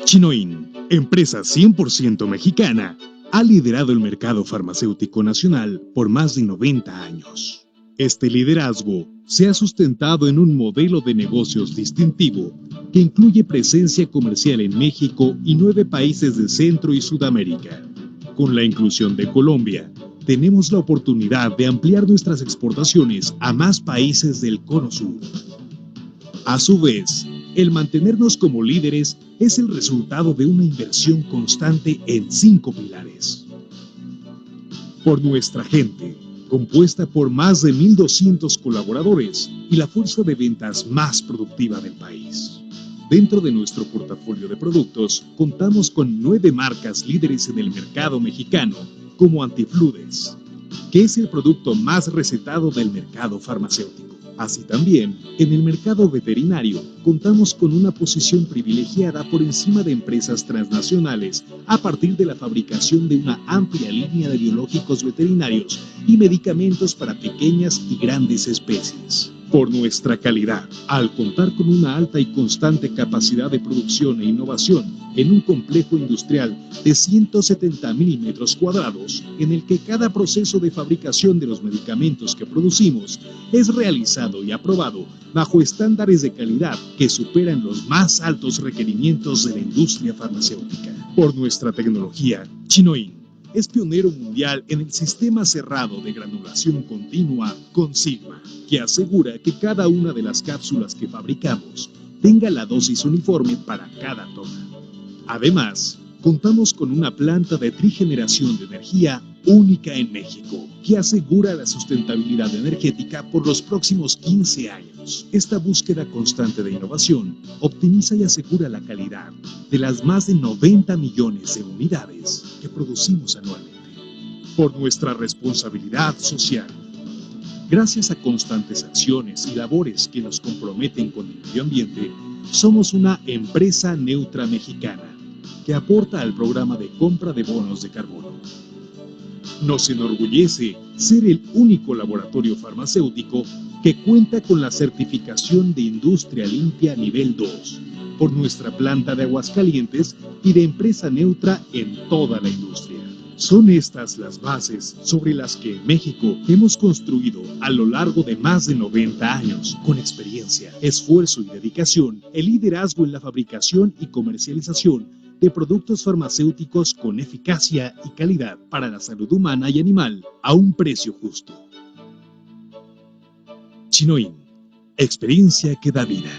Chinoin, empresa 100% mexicana, ha liderado el mercado farmacéutico nacional por más de 90 años. Este liderazgo se ha sustentado en un modelo de negocios distintivo que incluye presencia comercial en México y 9 países de Centro y Sudamérica. Con la inclusión de Colombia, tenemos la oportunidad de ampliar nuestras exportaciones a más países del Cono Sur. A su vez, el mantenernos como líderes es el resultado de una inversión constante en 5 pilares. Por nuestra gente, compuesta por más de 1,200 colaboradores y la fuerza de ventas más productiva del país. Dentro de nuestro portafolio de productos, contamos con 9 marcas líderes en el mercado mexicano, como Antifludes, que es el producto más recetado del mercado farmacéutico. Así también, en el mercado veterinario, contamos con una posición privilegiada por encima de empresas transnacionales a partir de la fabricación de una amplia línea de biológicos veterinarios y medicamentos para pequeñas y grandes especies. Por nuestra calidad, al contar con una alta y constante capacidad de producción e innovación en un complejo industrial de 170,000 metros cuadrados, en el que cada proceso de fabricación de los medicamentos que producimos es realizado y aprobado bajo estándares de calidad que superan los más altos requerimientos de la industria farmacéutica. Por nuestra tecnología, Chinoin es pionero mundial en el sistema cerrado de granulación continua con Sigma, que asegura que cada una de las cápsulas que fabricamos tenga la dosis uniforme para cada toma. Además, contamos con una planta de trigeneración de energía única en México, que asegura la sustentabilidad energética por los próximos 15 años. Esta búsqueda constante de innovación optimiza y asegura la calidad de las más de 90 millones de unidades que producimos anualmente. Por nuestra responsabilidad social. Gracias a constantes acciones y labores que nos comprometen con el medio ambiente, somos una empresa neutra mexicana que aporta al programa de compra de bonos de carbono. Nos enorgullece ser el único laboratorio farmacéutico que cuenta con la certificación de Industria Limpia Nivel 2 por nuestra planta de Aguascalientes y de empresa neutra en toda la industria. Son estas las bases sobre las que en México hemos construido a lo largo de más de 90 años, con experiencia, esfuerzo y dedicación, el liderazgo en la fabricación y comercialización de productos farmacéuticos con eficacia y calidad para la salud humana y animal a un precio justo. Chinoin, experiencia que da vida.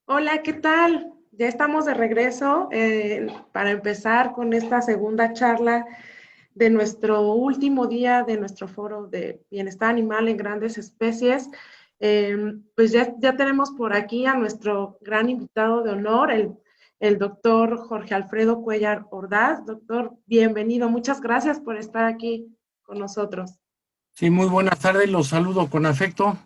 Hola, ¿qué tal? Ya estamos de regreso para empezar con esta segunda charla de nuestro último día de nuestro foro de bienestar animal en grandes especies. Pues ya tenemos por aquí a nuestro gran invitado de honor, el doctor Jorge Alfredo Cuellar Ordaz. Doctor, bienvenido. Muchas gracias por estar aquí con nosotros. Sí, muy buenas tardes, los saludo con afecto.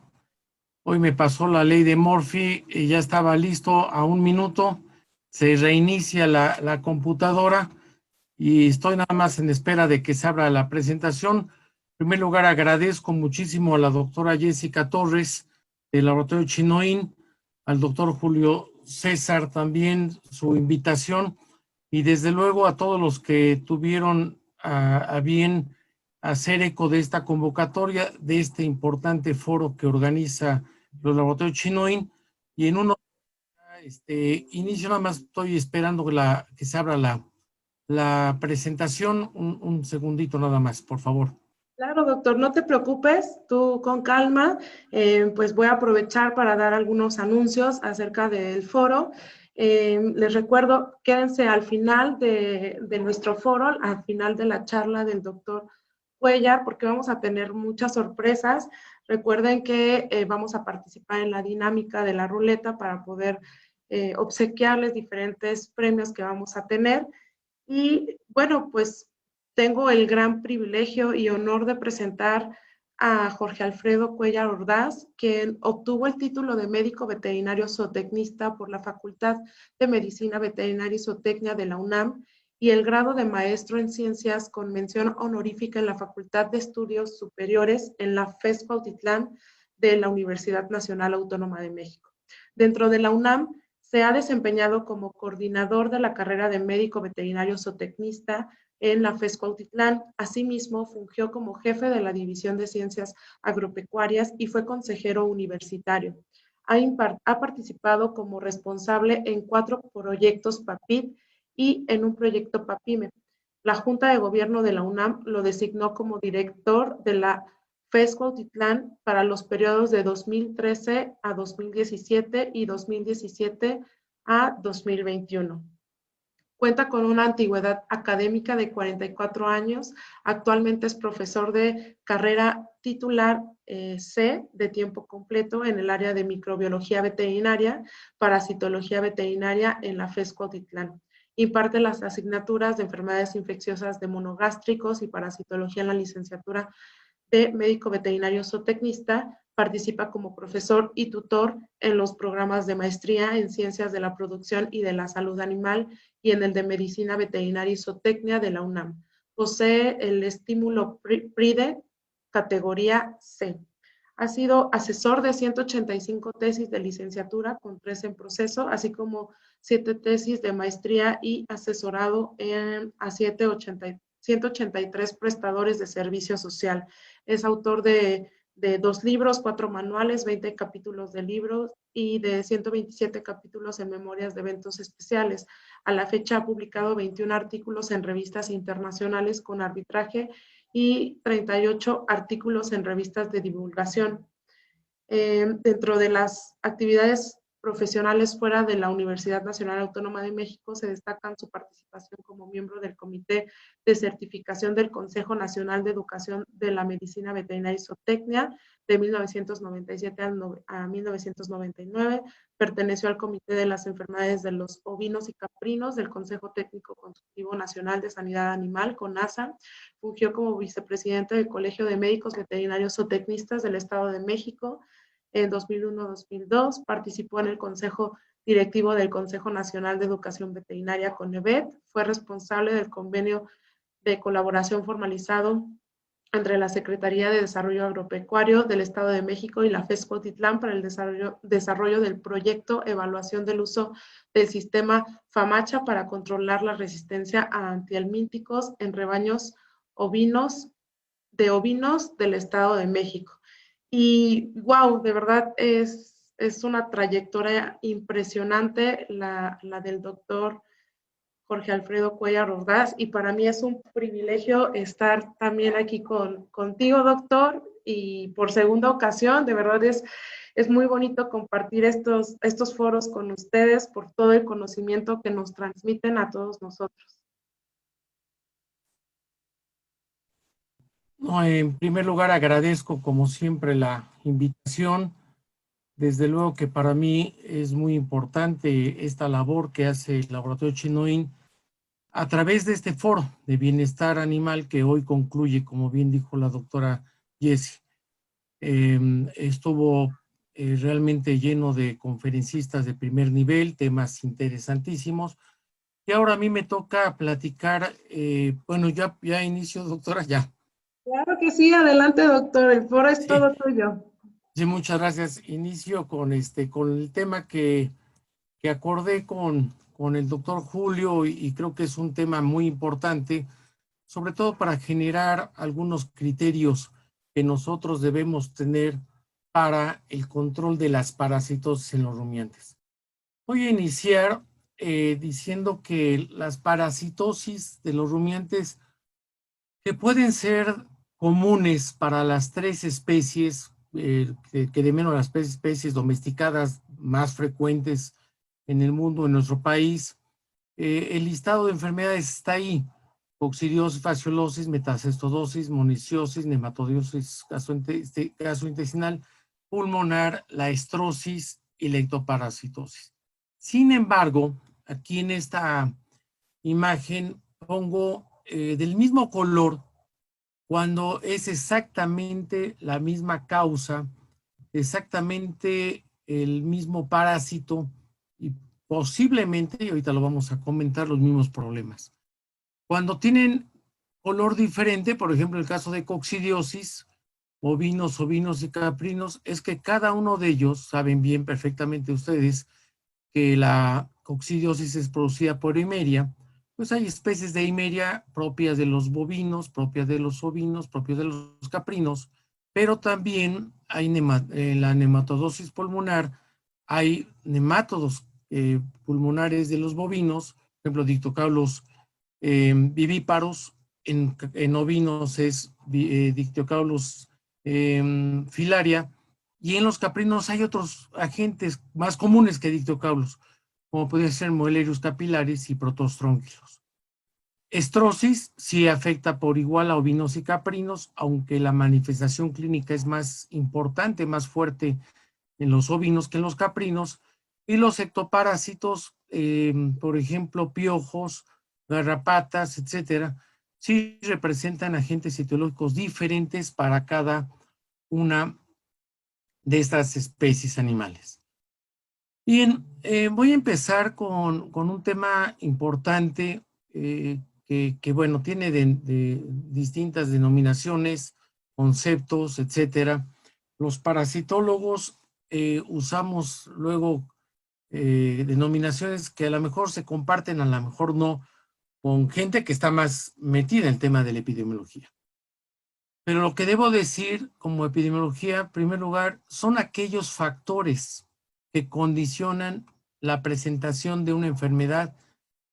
Hoy me pasó la ley de Murphy y ya estaba listo a un minuto. Se reinicia la computadora y estoy nada más en espera de que se abra la presentación. En primer lugar, agradezco muchísimo a la doctora Jessica Torres del Laboratorio Chinoín, al doctor Julio César también su invitación y desde luego a todos los que tuvieron a bien hacer eco de esta convocatoria, de este importante foro que organiza los laboratorios Chinoin. Y en uno, inicio, nada más estoy esperando que se abra la presentación. Un segundito nada más, por favor. Claro, doctor, no te preocupes, tú con calma, pues voy a aprovechar para dar algunos anuncios acerca del foro. Les recuerdo, quédense al final de nuestro foro, al final de la charla del doctor Cuellar, porque vamos a tener muchas sorpresas. Recuerden que vamos a participar en la dinámica de la ruleta para poder obsequiarles diferentes premios que vamos a tener. Y bueno, pues tengo el gran privilegio y honor de presentar a Jorge Alfredo Cuellar Ordaz, quien obtuvo el título de médico veterinario zootecnista por la Facultad de Medicina Veterinaria y Zootecnia de la UNAM y el grado de maestro en ciencias con mención honorífica en la Facultad de Estudios Superiores en la FES Cuautitlán de la Universidad Nacional Autónoma de México. Dentro de la UNAM, se ha desempeñado como coordinador de la carrera de médico veterinario zootecnista en la FES Cuautitlán. Asimismo, fungió como jefe de la División de Ciencias Agropecuarias y fue consejero universitario. Ha participado como responsable en 4 proyectos PAPID y en un proyecto PAPIME. La Junta de Gobierno de la UNAM lo designó como director de la FES Cuautitlán para los periodos de 2013 a 2017 y 2017 a 2021. Cuenta con una antigüedad académica de 44 años. Actualmente es profesor de carrera titular C de tiempo completo en el área de microbiología veterinaria, parasitología veterinaria en la FES Cuautitlán. Imparte las asignaturas de enfermedades infecciosas de monogástricos y parasitología en la licenciatura de médico veterinario zootecnista, participa como profesor y tutor en los programas de maestría en ciencias de la producción y de la salud animal y en el de medicina veterinaria y zootecnia de la UNAM. Posee el estímulo PRIDE categoría C. Ha sido asesor de 185 tesis de licenciatura, con 3 en proceso, así como 7 tesis de maestría y asesorado a 183 prestadores de servicio social. Es autor de 2 libros, 4 manuales, 20 capítulos de libros y de 127 capítulos en memorias de eventos especiales. A la fecha ha publicado 21 artículos en revistas internacionales con arbitraje y 38 artículos en revistas de divulgación. Dentro de las actividades profesionales fuera de la Universidad Nacional Autónoma de México se destacan su participación como miembro del Comité de Certificación del Consejo Nacional de Educación de la Medicina Veterinaria y Zootecnia de 1997 a 1999. Perteneció al Comité de las Enfermedades de los Ovinos y Caprinos del Consejo Técnico Consultivo Nacional de Sanidad Animal, CONASA. Fungió como vicepresidente del Colegio de Médicos Veterinarios Zootecnistas del Estado de México en 2001-2002, participó en el Consejo Directivo del Consejo Nacional de Educación Veterinaria, CONEVET, fue responsable del convenio de colaboración formalizado entre la Secretaría de Desarrollo Agropecuario del Estado de México y la FES Cuautitlán para el desarrollo del proyecto Evaluación del uso del sistema FAMACHA para controlar la resistencia a antihelmínticos en rebaños ovinos del Estado de México. Y wow, de verdad es una trayectoria impresionante la del doctor Jorge Alfredo Cuellar Ordaz, y para mí es un privilegio estar también aquí contigo, doctor, y por segunda ocasión, de verdad es muy bonito compartir estos foros con ustedes por todo el conocimiento que nos transmiten a todos nosotros. No, en primer lugar, agradezco como siempre la invitación. Desde luego que para mí es muy importante esta labor que hace el Laboratorio Chinoín a través de este foro de bienestar animal que hoy concluye, como bien dijo la doctora Jessie. Estuvo realmente lleno de conferencistas de primer nivel, temas interesantísimos. Y ahora a mí me toca platicar, bueno, ya inicio, doctora, ya. Claro que sí, adelante doctor, el foro es Sí, todo tuyo. sí, muchas gracias. Inicio con el tema que acordé con el doctor Julio y creo que es un tema muy importante, sobre todo para generar algunos criterios que nosotros debemos tener para el control de las parasitosis en los rumiantes. Voy a iniciar diciendo que las parasitosis de los rumiantes que pueden ser comunes para las tres especies, que de menos las especies domesticadas más frecuentes en el mundo, en nuestro país, el listado de enfermedades está ahí: coccidiosis, fasciolosis, metacestosis, mononucleosis, nematodiosis gastrointestinal, pulmonar, la estrosis y la ectoparasitosis. Sin embargo, aquí en esta imagen pongo del mismo color cuando es exactamente la misma causa, exactamente el mismo parásito y posiblemente, y ahorita lo vamos a comentar, los mismos problemas. Cuando tienen color diferente, por ejemplo, el caso de coccidiosis, ovinos y caprinos, es que cada uno de ellos, saben bien perfectamente ustedes, que la coccidiosis es producida por Eimeria. Pues hay especies de Eimeria propias de los bovinos, propias de los ovinos, propias de los caprinos, pero también hay la nematodosis pulmonar, hay nemátodos pulmonares de los bovinos, por ejemplo, Dictocaulos vivíparos, en ovinos es Dictocaulos filaria, y en los caprinos hay otros agentes más comunes que Dictocaulos, como pueden ser Moelerius capilaris y Protostrongylos. Estrosis sí afecta por igual a ovinos y caprinos, aunque la manifestación clínica es más importante, más fuerte en los ovinos que en los caprinos. Y los ectoparásitos, por ejemplo, piojos, garrapatas, etcétera, sí representan agentes etiológicos diferentes para cada una de estas especies animales. Bien, voy a empezar con un tema importante que bueno, tiene de distintas denominaciones, conceptos, etcétera. Los parasitólogos usamos luego denominaciones que a lo mejor se comparten, a lo mejor no, con gente que está más metida en el tema de la epidemiología. Pero lo que debo decir como epidemiología, en primer lugar, son aquellos factores que condicionan la presentación de una enfermedad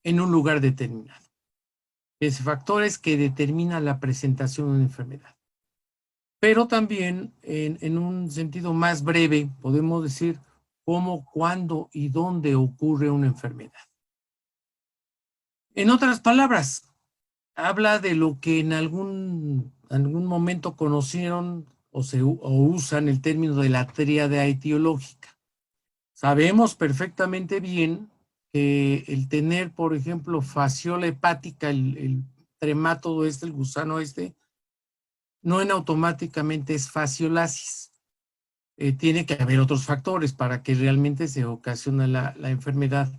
en un lugar determinado. Es factores que determinan la presentación de una enfermedad. Pero también, en un sentido más breve, podemos decir cómo, cuándo y dónde ocurre una enfermedad. En otras palabras, habla de lo que en algún momento conocieron o usan el término de la tríada etiológica. Sabemos perfectamente bien que el tener, por ejemplo, fasciola hepática, el tremátodo el gusano no en automáticamente es fasciolasis. Tiene que haber otros factores para que realmente se ocasione la enfermedad.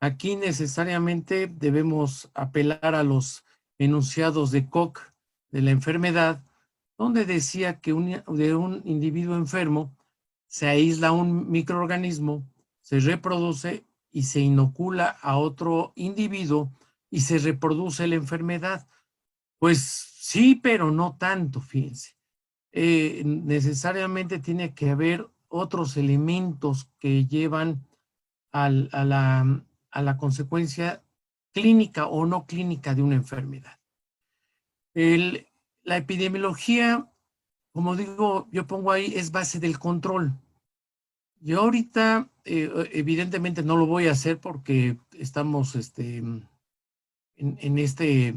Aquí necesariamente debemos apelar a los enunciados de Koch de la enfermedad, donde decía que de un individuo enfermo se aísla un microorganismo, se reproduce y se inocula a otro individuo y se reproduce la enfermedad. Pues sí, pero no tanto, fíjense. Necesariamente tiene que haber otros elementos que llevan a la consecuencia clínica o no clínica de una enfermedad. La epidemiología, como digo, yo pongo ahí, es base del control. Yo ahorita, evidentemente no lo voy a hacer porque estamos en este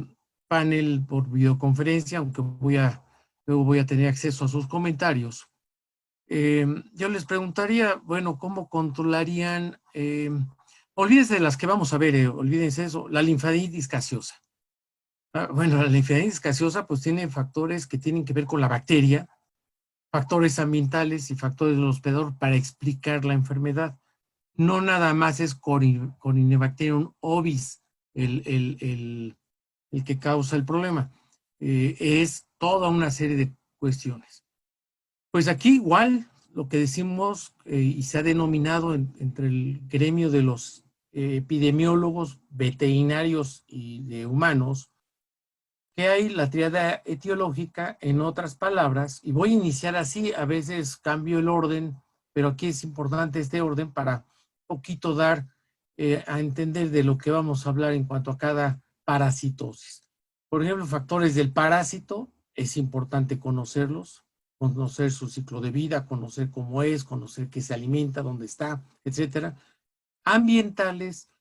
panel por videoconferencia, aunque luego voy a tener acceso a sus comentarios. Yo les preguntaría, bueno, ¿cómo controlarían? Olvídense de las que vamos a ver, olvídense eso, la linfadenitis gaseosa. Bueno, la linfadenitis gaseosa pues tiene factores que tienen que ver con la bacteria, factores ambientales y factores del hospedador para explicar la enfermedad. No nada más es Corynebacterium ovis el que causa el problema. Es toda una serie de cuestiones. Pues aquí igual lo que decimos y se ha denominado entre el gremio de los epidemiólogos, veterinarios y de humanos, que hay la tríada etiológica, en otras palabras, y voy a iniciar así, a veces cambio el orden, pero aquí es importante este orden para un poquito dar a entender de lo que vamos a hablar en cuanto a cada parasitosis. Por ejemplo, factores del parásito, es importante conocerlos, conocer su ciclo de vida, conocer cómo es, conocer qué se alimenta, dónde está, etcétera. Ambientales,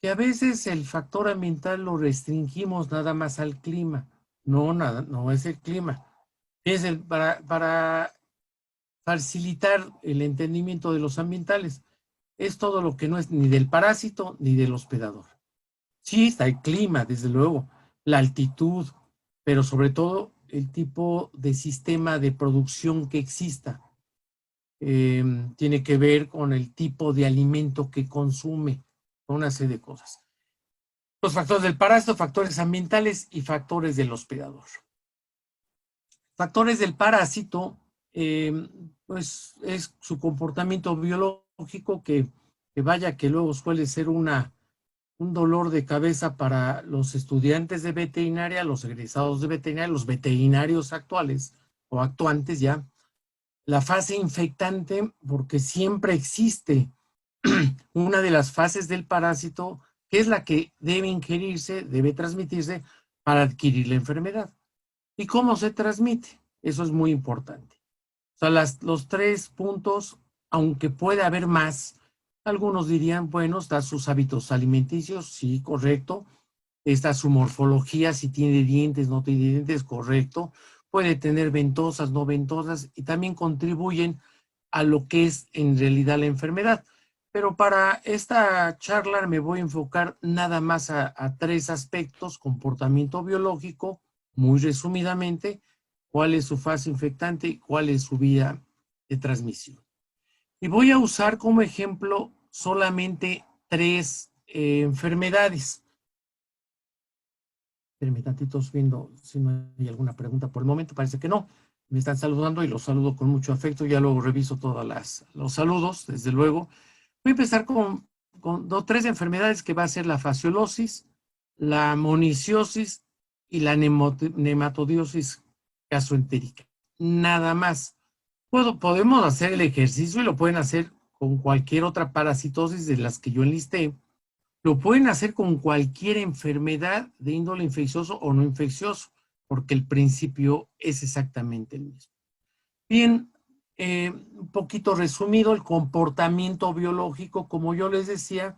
que a veces el factor ambiental lo restringimos nada más al clima. No, nada, no es el clima. Para facilitar el entendimiento de los ambientales, es todo lo que no es ni del parásito ni del hospedador. Sí, está el clima, desde luego, la altitud, pero sobre todo el tipo de sistema de producción que exista. Tiene que ver con el tipo de alimento que consume, con una serie de cosas. Los factores del parásito, factores ambientales y factores del hospedador. Factores del parásito, pues es su comportamiento biológico que vaya que luego suele ser un dolor de cabeza para los estudiantes de veterinaria, los egresados de veterinaria, los veterinarios actuales o actuantes ya. La fase infectante, porque siempre existe una de las fases del parásito, que es la que debe ingerirse, debe transmitirse para adquirir la enfermedad. ¿Y cómo se transmite? Eso es muy importante. O sea, los 3 puntos, aunque puede haber más, algunos dirían, bueno, está sus hábitos alimenticios, sí, correcto. Está su morfología, si tiene dientes, no tiene dientes, correcto. Puede tener ventosas, no ventosas, y también contribuyen a lo que es en realidad la enfermedad. Pero para esta charla me voy a enfocar nada más a 3 aspectos: comportamiento biológico, muy resumidamente, cuál es su fase infectante y cuál es su vía de transmisión. Y voy a usar como ejemplo solamente 3 enfermedades. Espérenme tantitos viendo si no hay alguna pregunta por el momento. Parece que no. Me están saludando y los saludo con mucho afecto. Ya luego reviso todos los saludos, desde luego. Voy a empezar con 3 enfermedades que va a ser la fasciolosis, la moniciosis y la nematodiosis gastroentérica. Nada más. Podemos hacer el ejercicio y lo pueden hacer con cualquier otra parasitosis de las que yo enlisté. Lo pueden hacer con cualquier enfermedad de índole infeccioso o no infeccioso, porque el principio es exactamente el mismo. Bien, un poquito resumido, el comportamiento biológico, como yo les decía,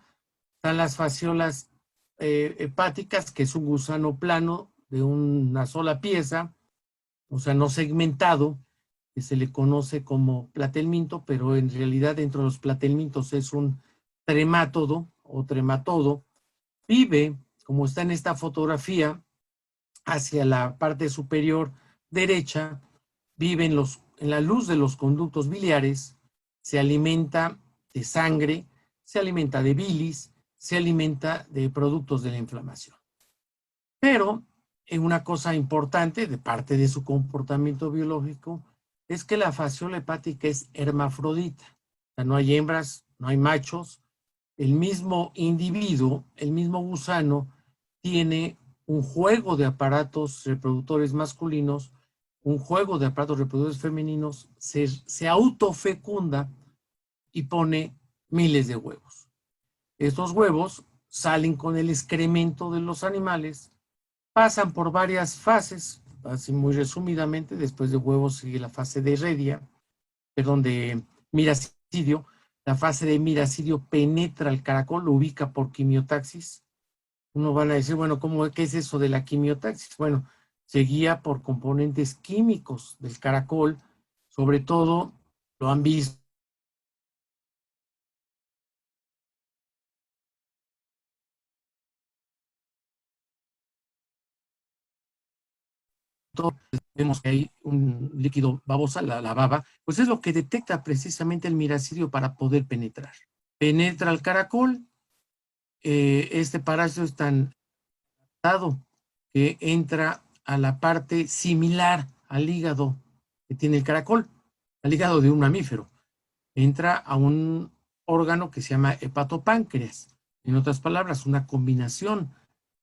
están las fasciolas hepáticas, que es un gusano plano de una sola pieza, o sea, no segmentado, que se le conoce como platelminto, pero en realidad dentro de los platelmintos es un tremátodo o trematodo. Vive, como está en esta fotografía, hacia la parte superior derecha, vive en la luz de los conductos biliares, se alimenta de sangre, se alimenta de bilis, se alimenta de productos de la inflamación. Pero una cosa importante de parte de su comportamiento biológico es que la fasciola hepática es hermafrodita. O sea, no hay hembras, no hay machos. El mismo individuo, el mismo gusano, tiene un juego de aparatos reproductores masculinos, un juego de aparatos reproductores femeninos, se autofecunda y pone miles de huevos. Estos huevos salen con el excremento de los animales, pasan por varias fases, así muy resumidamente. Después de huevos sigue la fase de Heredia, perdón, de miracidio, la fase de miracidio penetra el caracol, lo ubica por quimiotaxis. Uno van a decir, bueno, ¿qué es eso de la quimiotaxis? Bueno, se guía por componentes químicos del caracol, sobre todo lo han visto vemos que hay un líquido babosa, la baba, pues es lo que detecta precisamente el miracidio para poder penetrar. Penetra el caracol, este parásito es tan dado que entra a la parte similar al hígado que tiene el caracol, al hígado de un mamífero. Entra a un órgano que se llama hepatopáncreas. En otras palabras, una combinación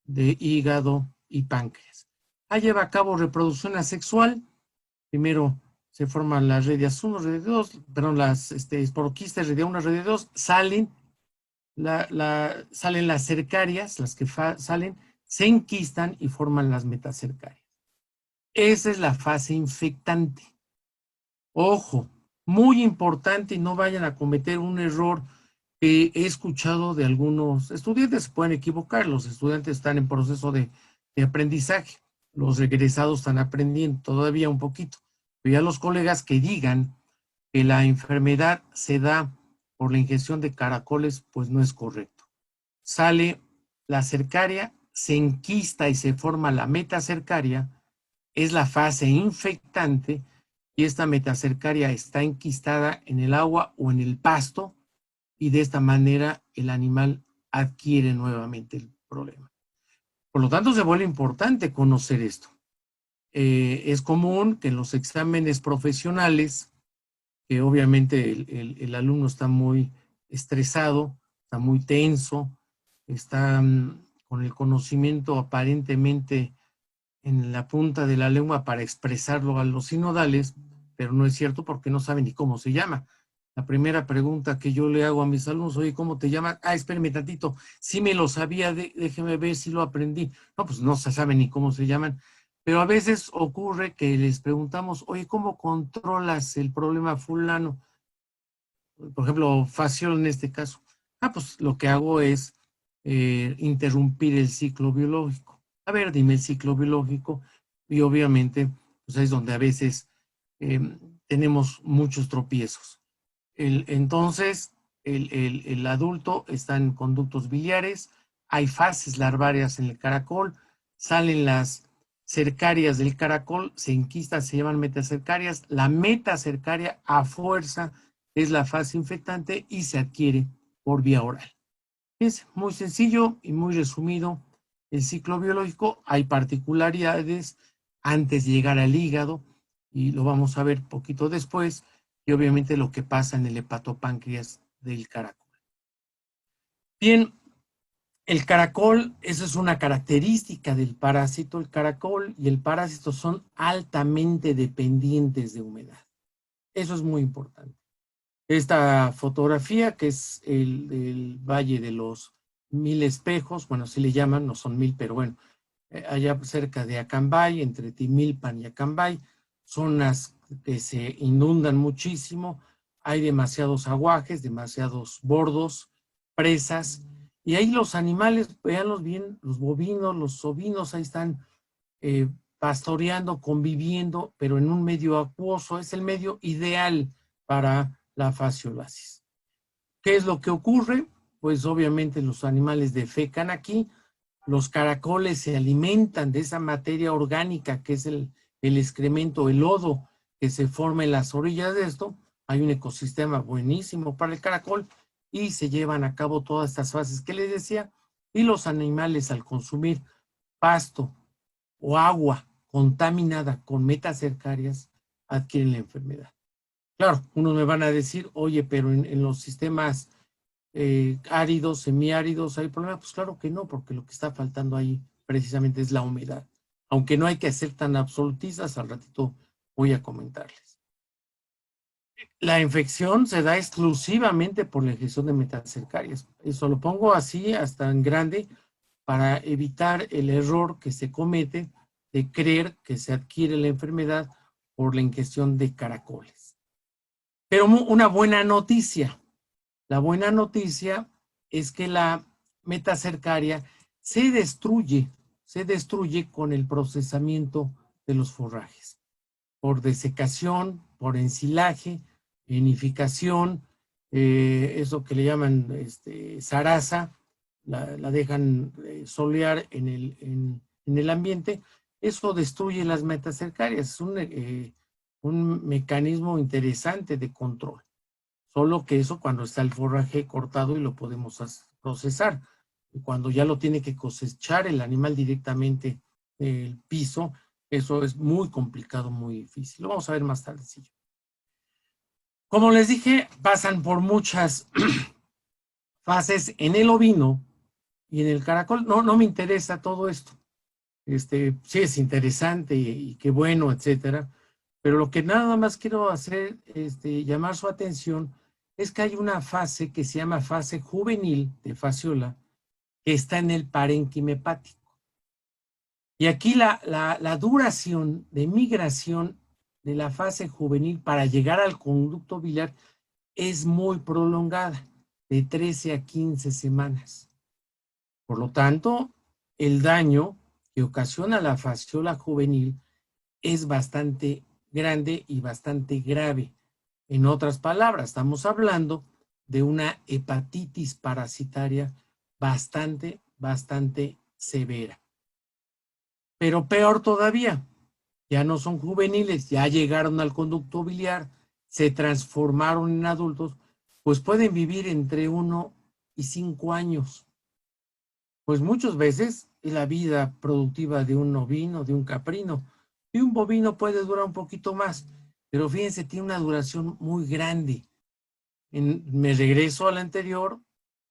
de hígado y páncreas. Ahí lleva a cabo reproducción asexual. Primero se forman las redias 1, redia 2, perdón, las esporoquistas, redia 1, redia 2, salen las cercarias, las que salen, se enquistan y forman las metacercarias. Esa es la fase infectante. Ojo, muy importante, y no vayan a cometer un error que he escuchado de algunos estudiantes. Se pueden equivocar, los estudiantes están en proceso de aprendizaje, los regresados están aprendiendo todavía un poquito, pero ya los colegas que digan que la enfermedad se da por la ingestión de caracoles, pues no es correcto. Sale la cercaria, se enquista y se forma la metacercaria, es la fase infectante, y esta metacercaria está enquistada en el agua o en el pasto, y de esta manera el animal adquiere nuevamente el problema. Por lo tanto, se vuelve importante conocer esto. Es común que en los exámenes profesionales, que obviamente el alumno está muy estresado, está muy tenso, está con el conocimiento aparentemente en la punta de la lengua para expresarlo a los sinodales, pero no es cierto porque no sabe ni cómo se llama. La primera pregunta que yo le hago a mis alumnos, oye, ¿cómo te llamas? Espérame tantito, sí me lo sabía, déjeme ver si lo aprendí. No, pues no se sabe ni cómo se llaman, pero a veces ocurre que les preguntamos, oye, ¿cómo controlas el problema fulano? Por ejemplo, facial en este caso. Pues lo que hago es interrumpir el ciclo biológico. A ver, dime el ciclo biológico, y obviamente, pues es donde a veces tenemos muchos tropiezos. Entonces, el adulto está en conductos biliares, hay fases larvarias en el caracol, salen las cercarias del caracol, se enquistan, se llaman metacercarias, la metacercaria a fuerza es la fase infectante y se adquiere por vía oral. Es muy sencillo y muy resumido el ciclo biológico. Hay particularidades antes de llegar al hígado, y lo vamos a ver poquito después, y obviamente lo que pasa en el hepatopáncreas del caracol. Bien, el caracol, esa es una característica del parásito. El caracol y el parásito son altamente dependientes de humedad. Eso es muy importante. Esta fotografía, que es el Valle de los 1000 Espejos, bueno, así le llaman, no son 1000, pero bueno, allá cerca de Acambay, entre Timilpan y Acambay, zonas que se inundan muchísimo, hay demasiados aguajes, demasiados bordos, presas, y ahí los animales, véanlos bien, los bovinos, los ovinos, ahí están pastoreando, conviviendo, pero en un medio acuoso. Es el medio ideal para la fasciolasis. ¿Qué es lo que ocurre? Pues obviamente los animales defecan aquí, los caracoles se alimentan de esa materia orgánica que es el excremento, el lodo que se forma en las orillas de esto. Hay un ecosistema buenísimo para el caracol y se llevan a cabo todas estas fases que les decía, y los animales, al consumir pasto o agua contaminada con metacercarias, adquieren la enfermedad. Claro, unos me van a decir, oye, pero en los sistemas áridos, semiáridos, ¿hay problema? Pues claro que no, porque lo que está faltando ahí precisamente es la humedad. Aunque no hay que ser tan absolutistas, al ratito voy a comentarles. La infección se da exclusivamente por la ingestión de metacercarias. Eso lo pongo así hasta en grande para evitar el error que se comete de creer que se adquiere la enfermedad por la ingestión de caracoles. Pero una buena noticia, La buena noticia es que la metacercaria se destruye con el procesamiento de los forrajes, por desecación, por ensilaje, vinificación, eso que le llaman zaraza, la dejan solear en el ambiente. Eso destruye las metacercarias. Es un mecanismo interesante de control. Solo que eso cuando está el forraje cortado y lo podemos procesar. Y cuando ya lo tiene que cosechar el animal directamente del piso, eso es muy complicado, muy difícil. Lo vamos a ver más tarde. Como les dije, pasan por muchas fases en el ovino y en el caracol. No me interesa todo esto. Sí es interesante y qué bueno, etcétera. Pero lo que nada más quiero hacer, llamar su atención, es que hay una fase que se llama fase juvenil de fasciola, que está en el parénquima hepático. Y aquí la duración de migración de la fase juvenil para llegar al conducto biliar es muy prolongada, de 13 a 15 semanas. Por lo tanto, el daño que ocasiona la fasciola juvenil es bastante grande y bastante grave. En otras palabras, estamos hablando de una hepatitis parasitaria bastante severa. Pero peor todavía, ya no son juveniles, ya llegaron al conducto biliar, se transformaron en adultos, pues pueden vivir entre 1 y 5 años. Pues muchas veces la vida productiva de un ovino, de un caprino, y un bovino puede durar un poquito más, pero fíjense, tiene una duración muy grande. Me regreso al anterior.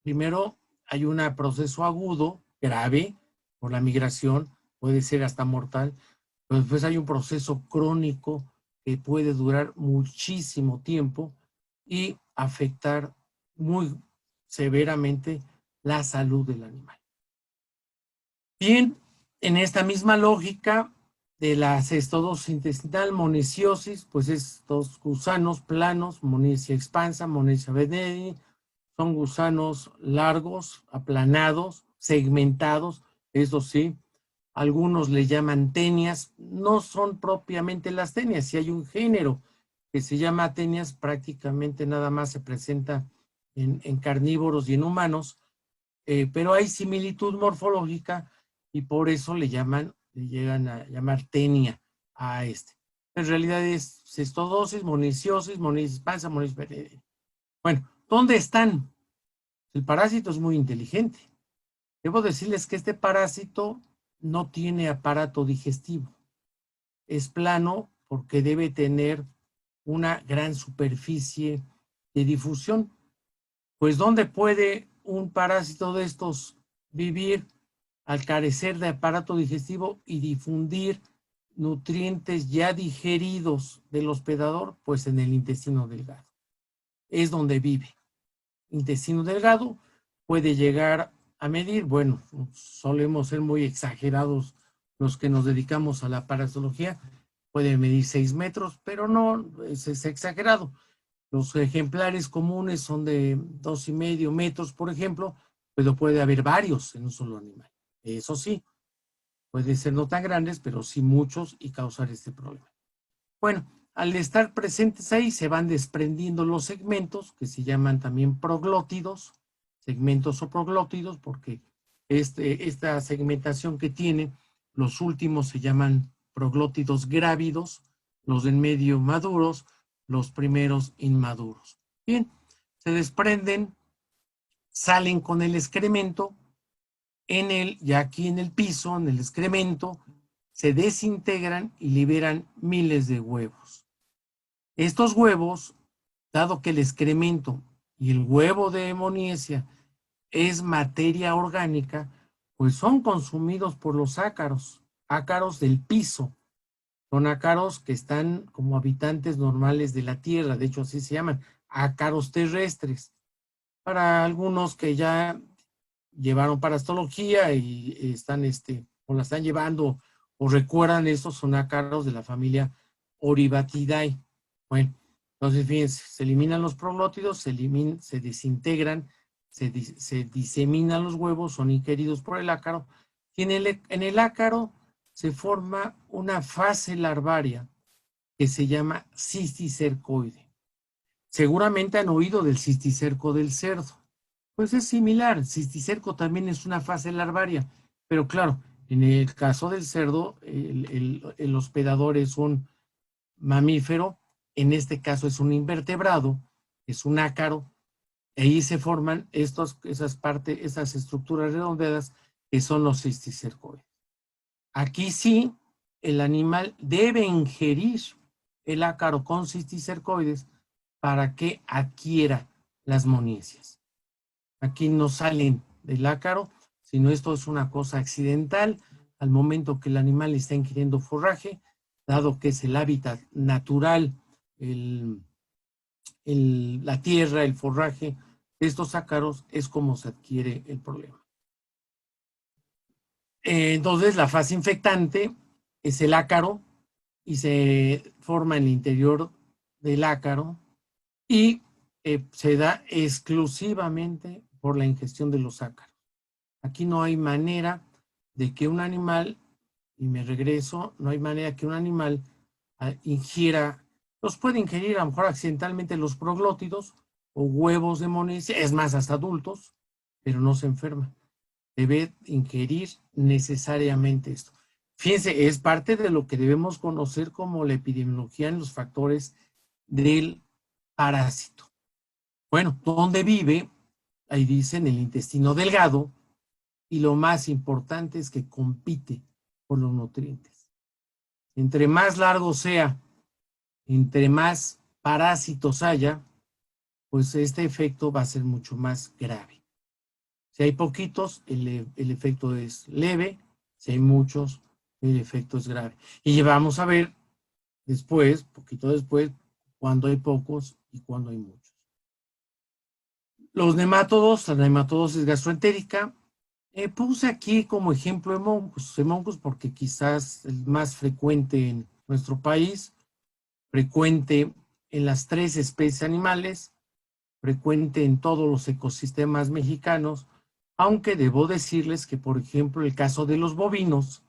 Primero hay un proceso agudo, grave, por la migración, puede ser hasta mortal, pero después hay un proceso crónico que puede durar muchísimo tiempo y afectar muy severamente la salud del animal. Bien, en esta misma lógica de la cestodosis intestinal, monesiosis, pues estos gusanos planos, Monecia expansa, Monecia veneni, son gusanos largos, aplanados, segmentados, eso sí. Algunos le llaman tenias, no son propiamente las tenias, si hay un género que se llama tenias, prácticamente nada más se presenta en carnívoros y en humanos, pero hay similitud morfológica y por eso le llegan a llamar tenia a En realidad es cestodosis, monesiosis, Monecia expansa, Monecia veneni. Bueno, ¿dónde están? El parásito es muy inteligente. Debo decirles que este parásito no tiene aparato digestivo. Es plano porque debe tener una gran superficie de difusión. Pues ¿dónde puede un parásito de estos vivir al carecer de aparato digestivo y difundir nutrientes ya digeridos del hospedador? Pues en el intestino delgado. Es donde vive. Intestino delgado puede llegar a medir, bueno, solemos ser muy exagerados los que nos dedicamos a la parasitología, puede medir 6 metros, pero no, es exagerado. Los ejemplares comunes son de 2,5 metros, por ejemplo, pero puede haber varios en un solo animal. Eso sí, pueden ser no tan grandes, pero sí muchos y causar este problema. Bueno, al estar presentes ahí se van desprendiendo los segmentos que se llaman también proglótidos, segmentos o proglótidos, porque esta segmentación que tiene, los últimos se llaman proglótidos grávidos, los en medio maduros, los primeros inmaduros. Bien, se desprenden, salen con el excremento, ya aquí en el piso, en el excremento, se desintegran y liberan miles de huevos. Estos huevos, dado que el excremento y el huevo de Monecia es materia orgánica, pues son consumidos por los ácaros del piso. Son ácaros que están como habitantes normales de la tierra, de hecho así se llaman, ácaros terrestres. Para algunos que ya llevaron parasitología y están, o la están llevando o recuerdan, estos son ácaros de la familia Oribatidae. Bueno, Entonces, fíjense, se eliminan los proglótidos, se desintegran, se diseminan los huevos, son ingeridos por el ácaro. Y en el ácaro se forma una fase larvaria que se llama cisticercoide. Seguramente han oído del cisticerco del cerdo. Pues es similar, el cisticerco también es una fase larvaria, pero claro, en el caso del cerdo, el hospedador es un mamífero, en este caso es un invertebrado, es un ácaro, y ahí se forman esas estructuras redondeadas que son los cisticercoides. Aquí sí, el animal debe ingerir el ácaro con cisticercoides para que adquiera las monesias. Aquí no salen del ácaro, sino esto es una cosa accidental al momento que el animal está ingiriendo forraje, dado que es el hábitat natural, la tierra, el forraje de estos ácaros, es como se adquiere el problema. Entonces, la fase infectante es el ácaro y se forma en el interior del ácaro y se da exclusivamente por la ingestión de los ácaros. Aquí no hay manera de que un animal, y me regreso, no hay manera que un animal ingiera, los puede ingerir a lo mejor accidentalmente los proglótidos o huevos de monesia, es más, hasta adultos, pero no se enferma. Debe ingerir necesariamente esto. Fíjense, es parte de lo que debemos conocer como la epidemiología en los factores del parásito. Bueno, ¿dónde vive? Ahí dice en el intestino delgado, y lo más importante es que compite por los nutrientes. Entre más largo sea, entre más parásitos haya, pues este efecto va a ser mucho más grave. Si hay poquitos, el efecto es leve. Si hay muchos, el efecto es grave. Y vamos a ver después, poquito después, cuando hay pocos y cuando hay muchos. Los nemátodos, la nematodosis gastroentérica, puse aquí como ejemplo Hemoncus porque quizás el más frecuente en nuestro país, frecuente en las 3 especies animales, frecuente en todos los ecosistemas mexicanos, aunque debo decirles que, por ejemplo, el caso de los bovinos,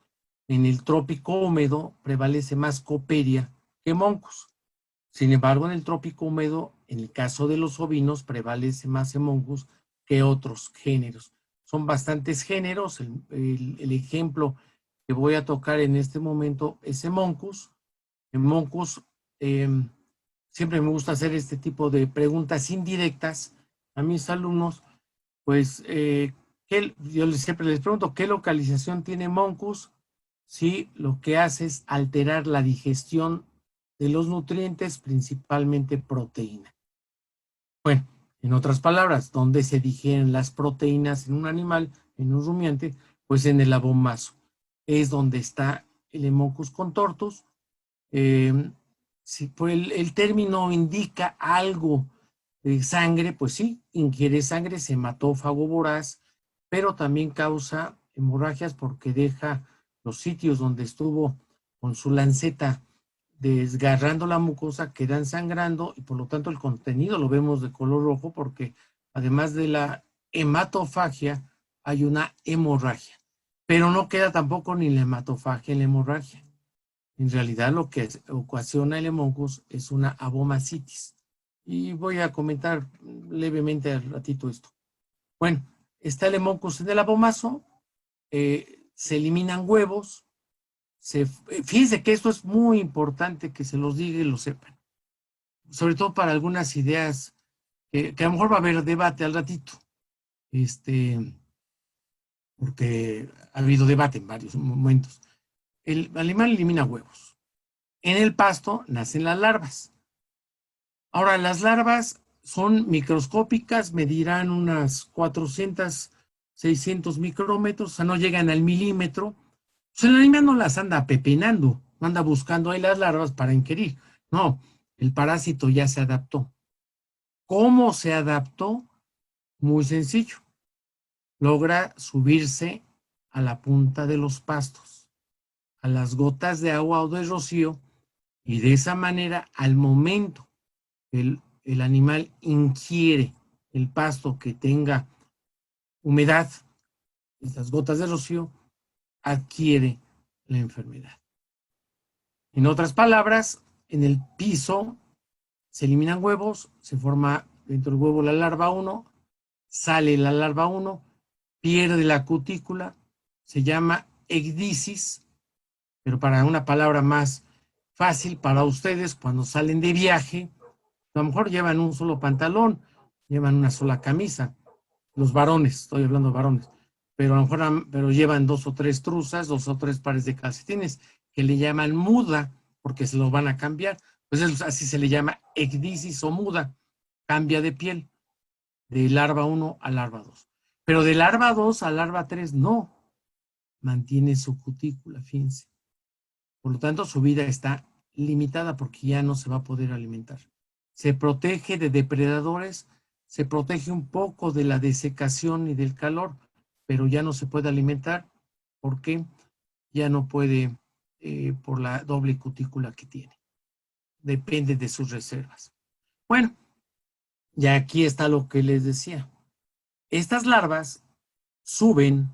en el trópico húmedo prevalece más Coperia que Hemoncus. Sin embargo, en el trópico húmedo, en el caso de los ovinos, prevalece más Hemoncus que otros géneros. Son bastantes géneros. El ejemplo que voy a tocar en este momento es Hemoncus. Hemoncus, siempre me gusta hacer este tipo de preguntas indirectas a mis alumnos, pues yo siempre les pregunto, ¿qué localización tiene Hemoncus? Si lo que hace es alterar la digestión de los nutrientes, principalmente proteína. Bueno, en otras palabras, ¿dónde se digieren las proteínas en un animal, en un rumiante? Pues en el abomaso. Es donde está el Hemoncus contortus. Si pues el término indica algo de sangre, pues sí, ingiere sangre, es hematófago voraz, pero también causa hemorragias porque deja los sitios donde estuvo con su lanceta desgarrando la mucosa, quedan sangrando y por lo tanto el contenido lo vemos de color rojo porque además de la hematofagia hay una hemorragia, pero no queda tampoco ni la hematofagia ni la hemorragia. En realidad lo que ocasiona el Hemoncus es una abomacitis. Y voy a comentar levemente al ratito esto. Bueno, está el Hemoncus en el abomaso, se eliminan huevos. Fíjense que esto es muy importante que se los diga y lo sepan. Sobre todo para algunas ideas que a lo mejor va a haber debate al ratito. Porque ha habido debate en varios momentos. El animal elimina huevos. En el pasto nacen las larvas. Ahora, las larvas son microscópicas, medirán unas 400, 600 micrómetros, o sea, no llegan al milímetro. Pues el animal no las anda pepenando, no anda buscando ahí las larvas para ingerir. No, el parásito ya se adaptó. ¿Cómo se adaptó? Muy sencillo. Logra subirse a la punta de los pastos, a las gotas de agua o de rocío, y de esa manera, al momento el animal ingiere el pasto que tenga humedad, estas gotas de rocío, adquiere la enfermedad. En otras palabras, en el piso se eliminan huevos, se forma dentro del huevo la larva 1, sale la larva 1, pierde la cutícula, se llama ecdisis, pero para una palabra más fácil para ustedes, cuando salen de viaje, a lo mejor llevan un solo pantalón, llevan una sola camisa, los varones, estoy hablando de varones, pero a lo mejor llevan 2 o 3 truzas, 2 o 3 pares de calcetines, que le llaman muda, porque se los van a cambiar. Pues así se le llama ecdisis o muda, cambia de piel, de larva 1 a larva 2. Pero de larva 2 a larva 3 no, mantiene su cutícula, fíjense. Por lo tanto, su vida está limitada porque ya no se va a poder alimentar. Se protege de depredadores, se protege un poco de la desecación y del calor, pero ya no se puede alimentar porque ya no puede por la doble cutícula que tiene. Depende de sus reservas. Bueno, ya aquí está lo que les decía. Estas larvas suben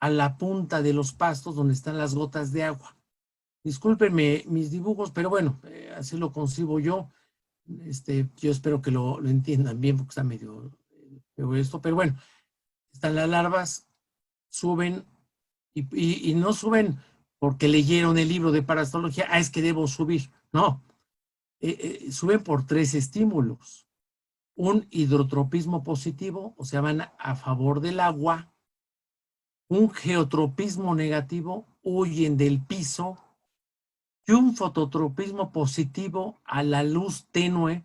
a la punta de los pastos donde están las gotas de agua. Discúlpenme mis dibujos, pero bueno, así lo concibo yo. Yo espero que lo entiendan bien porque está medio feo esto, pero bueno, están las larvas, suben y no suben porque leyeron el libro de parasitología, es que debo subir. No, suben por 3 estímulos. Un hidrotropismo positivo, o sea, van a favor del agua. Un geotropismo negativo, huyen del piso. Y un fototropismo positivo a la luz tenue,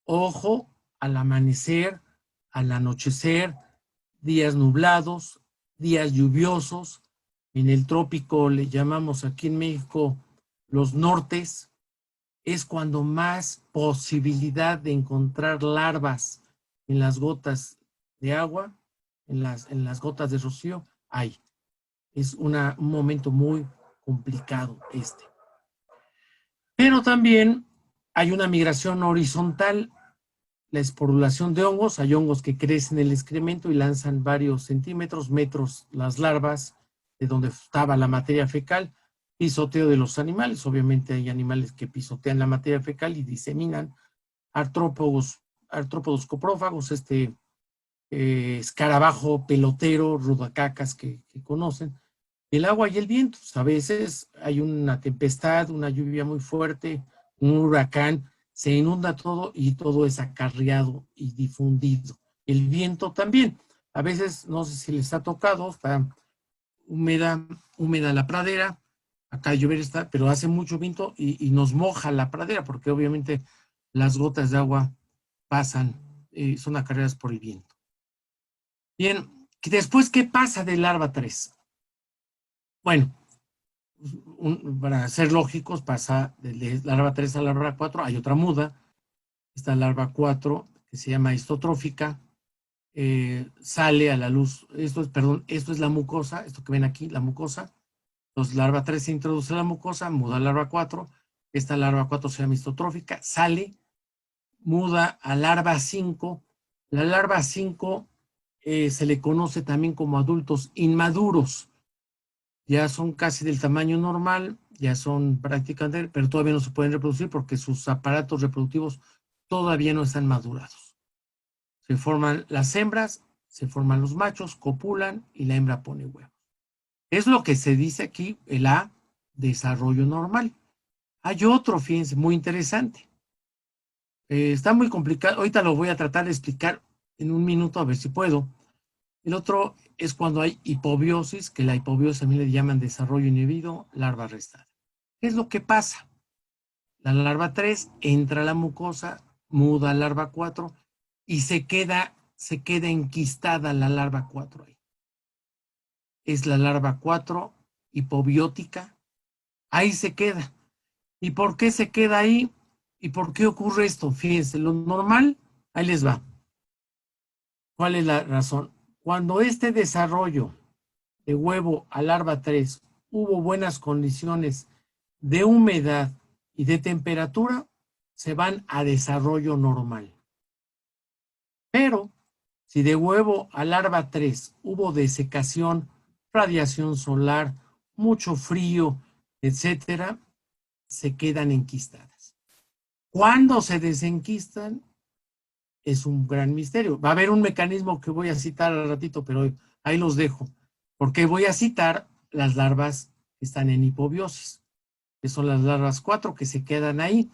ojo, al amanecer, al anochecer, días nublados, días lluviosos. En el trópico le llamamos aquí en México los nortes. Es cuando más posibilidad de encontrar larvas en las gotas de agua, en las gotas de rocío, hay. Es un momento muy complicado este. Pero también hay una migración horizontal, la esporulación de hongos. Hay hongos que crecen en el excremento y lanzan varios centímetros, metros las larvas de donde estaba la materia fecal. Pisoteo de los animales. Obviamente hay animales que pisotean la materia fecal y diseminan. Artrópodos coprófagos, escarabajo pelotero, rudacacas que conocen. El agua y el viento. A veces hay una tempestad, una lluvia muy fuerte, un huracán, se inunda todo y todo es acarreado y difundido. El viento también. A veces, no sé si les ha tocado, está húmeda la pradera, acá llover está, pero hace mucho viento y nos moja la pradera porque obviamente las gotas de agua pasan, son acarreadas por el viento. Bien, después, ¿qué pasa de larva 3? Bueno, para ser lógicos, pasa de larva 3 a larva 4, hay otra muda, esta larva 4, que se llama histotrófica, sale a la luz, esto es la mucosa, esto que ven aquí, la mucosa. Entonces, larva 3 se introduce a la mucosa, muda a larva 4, esta larva 4 se llama histotrófica, sale, muda a larva 5, la larva 5 se le conoce también como adultos inmaduros. Ya son casi del tamaño normal, ya son prácticamente, pero todavía no se pueden reproducir porque sus aparatos reproductivos todavía no están madurados. Se forman las hembras, se forman los machos, copulan y la hembra pone huevos. Es lo que se dice aquí, el A, desarrollo normal. Hay otro, fíjense, muy interesante. Está muy complicado, ahorita lo voy a tratar de explicar en un minuto, a ver si puedo. El otro es cuando hay hipobiosis, que la hipobiosis también le llaman desarrollo inhibido, larva restada. ¿Qué es lo que pasa? La larva 3 entra a la mucosa, muda a larva 4 y se queda enquistada la larva 4 ahí. Es la larva 4 hipobiótica, ahí se queda. ¿Y por qué se queda ahí? ¿Y por qué ocurre esto? Fíjense, lo normal, ahí les va. ¿Cuál es la razón? Cuando este desarrollo de huevo a larva 3 hubo buenas condiciones de humedad y de temperatura se van a desarrollo normal. Pero si de huevo a larva 3 hubo desecación, radiación solar, mucho frío, etcétera, se quedan enquistadas. ¿Cuándo se desenquistan? Es un gran misterio. Va a haber un mecanismo que voy a citar al ratito, pero ahí los dejo, porque voy a citar las larvas que están en hipobiosis, que son las larvas 4 que se quedan ahí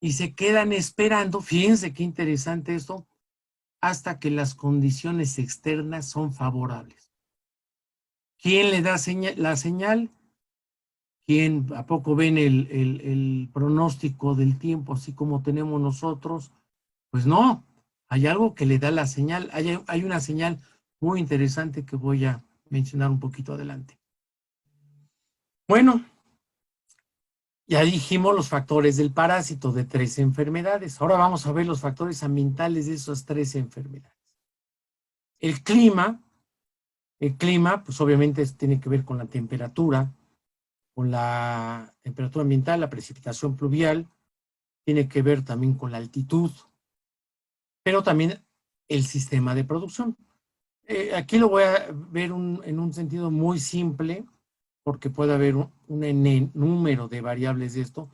y se quedan esperando, fíjense qué interesante esto, hasta que las condiciones externas son favorables. ¿Quién le da la señal? ¿Quién? ¿A poco ven el pronóstico del tiempo así como tenemos nosotros? Pues no, hay algo que le da la señal. Hay una señal muy interesante que voy a mencionar un poquito adelante. Bueno, ya dijimos los factores del parásito de 3 enfermedades. Ahora vamos a ver los factores ambientales de esas 3 enfermedades. El clima, pues obviamente tiene que ver con la temperatura, con la temperatura ambiental, la precipitación pluvial, tiene que ver también con la altitud, pero también el sistema de producción. Aquí lo voy a ver en un sentido muy simple, porque puede haber un número de variables de esto,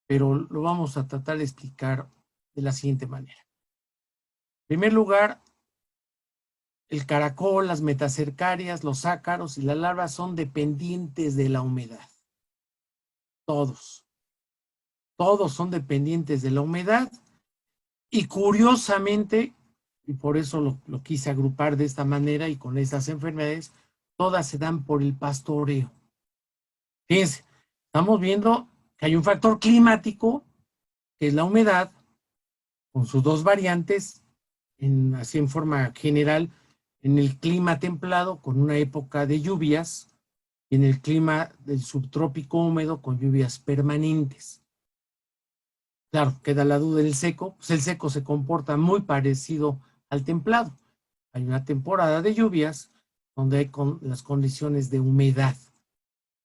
pero lo vamos a tratar de explicar de la siguiente manera. En primer lugar, el caracol, las metacercarias, los ácaros y las larvas son dependientes de la humedad. Todos son dependientes de la humedad y curiosamente, y por eso lo quise agrupar de esta manera y con estas enfermedades, todas se dan por el pastoreo. Fíjense, estamos viendo que hay un factor climático, que es la humedad, con sus 2 variantes, así en forma general, en el clima templado, con una época de lluvias, y en el clima del subtrópico húmedo, con lluvias permanentes. Claro, queda la duda del seco, pues el seco se comporta muy parecido al templado. Hay una temporada de lluvias donde hay las condiciones de humedad.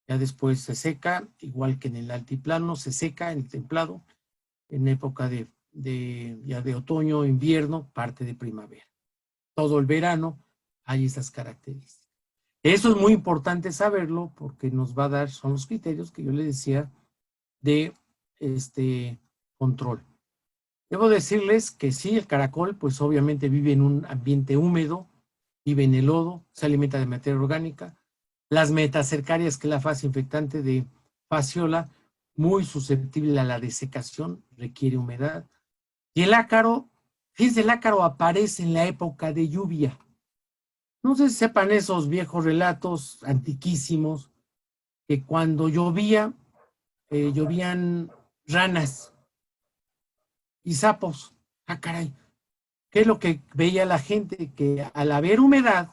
Ya después se seca, igual que en el altiplano, se seca en el templado, en época ya de otoño, invierno, parte de primavera. Todo el verano hay esas características. Eso es muy importante saberlo porque nos va a dar, son los criterios que yo les decía de control. Debo decirles que sí, el caracol, pues obviamente vive en un ambiente húmedo, vive en el lodo, se alimenta de materia orgánica. Las metacercarias, que es la fase infectante de fasciola, muy susceptible a la desecación, requiere humedad. Y el ácaro, fíjense, el ácaro aparece en la época de lluvia. No sé si sepan esos viejos relatos antiquísimos, que cuando llovía, llovían ranas y sapos. Ah, caray. ¿Qué es lo que veía la gente? Que al haber humedad,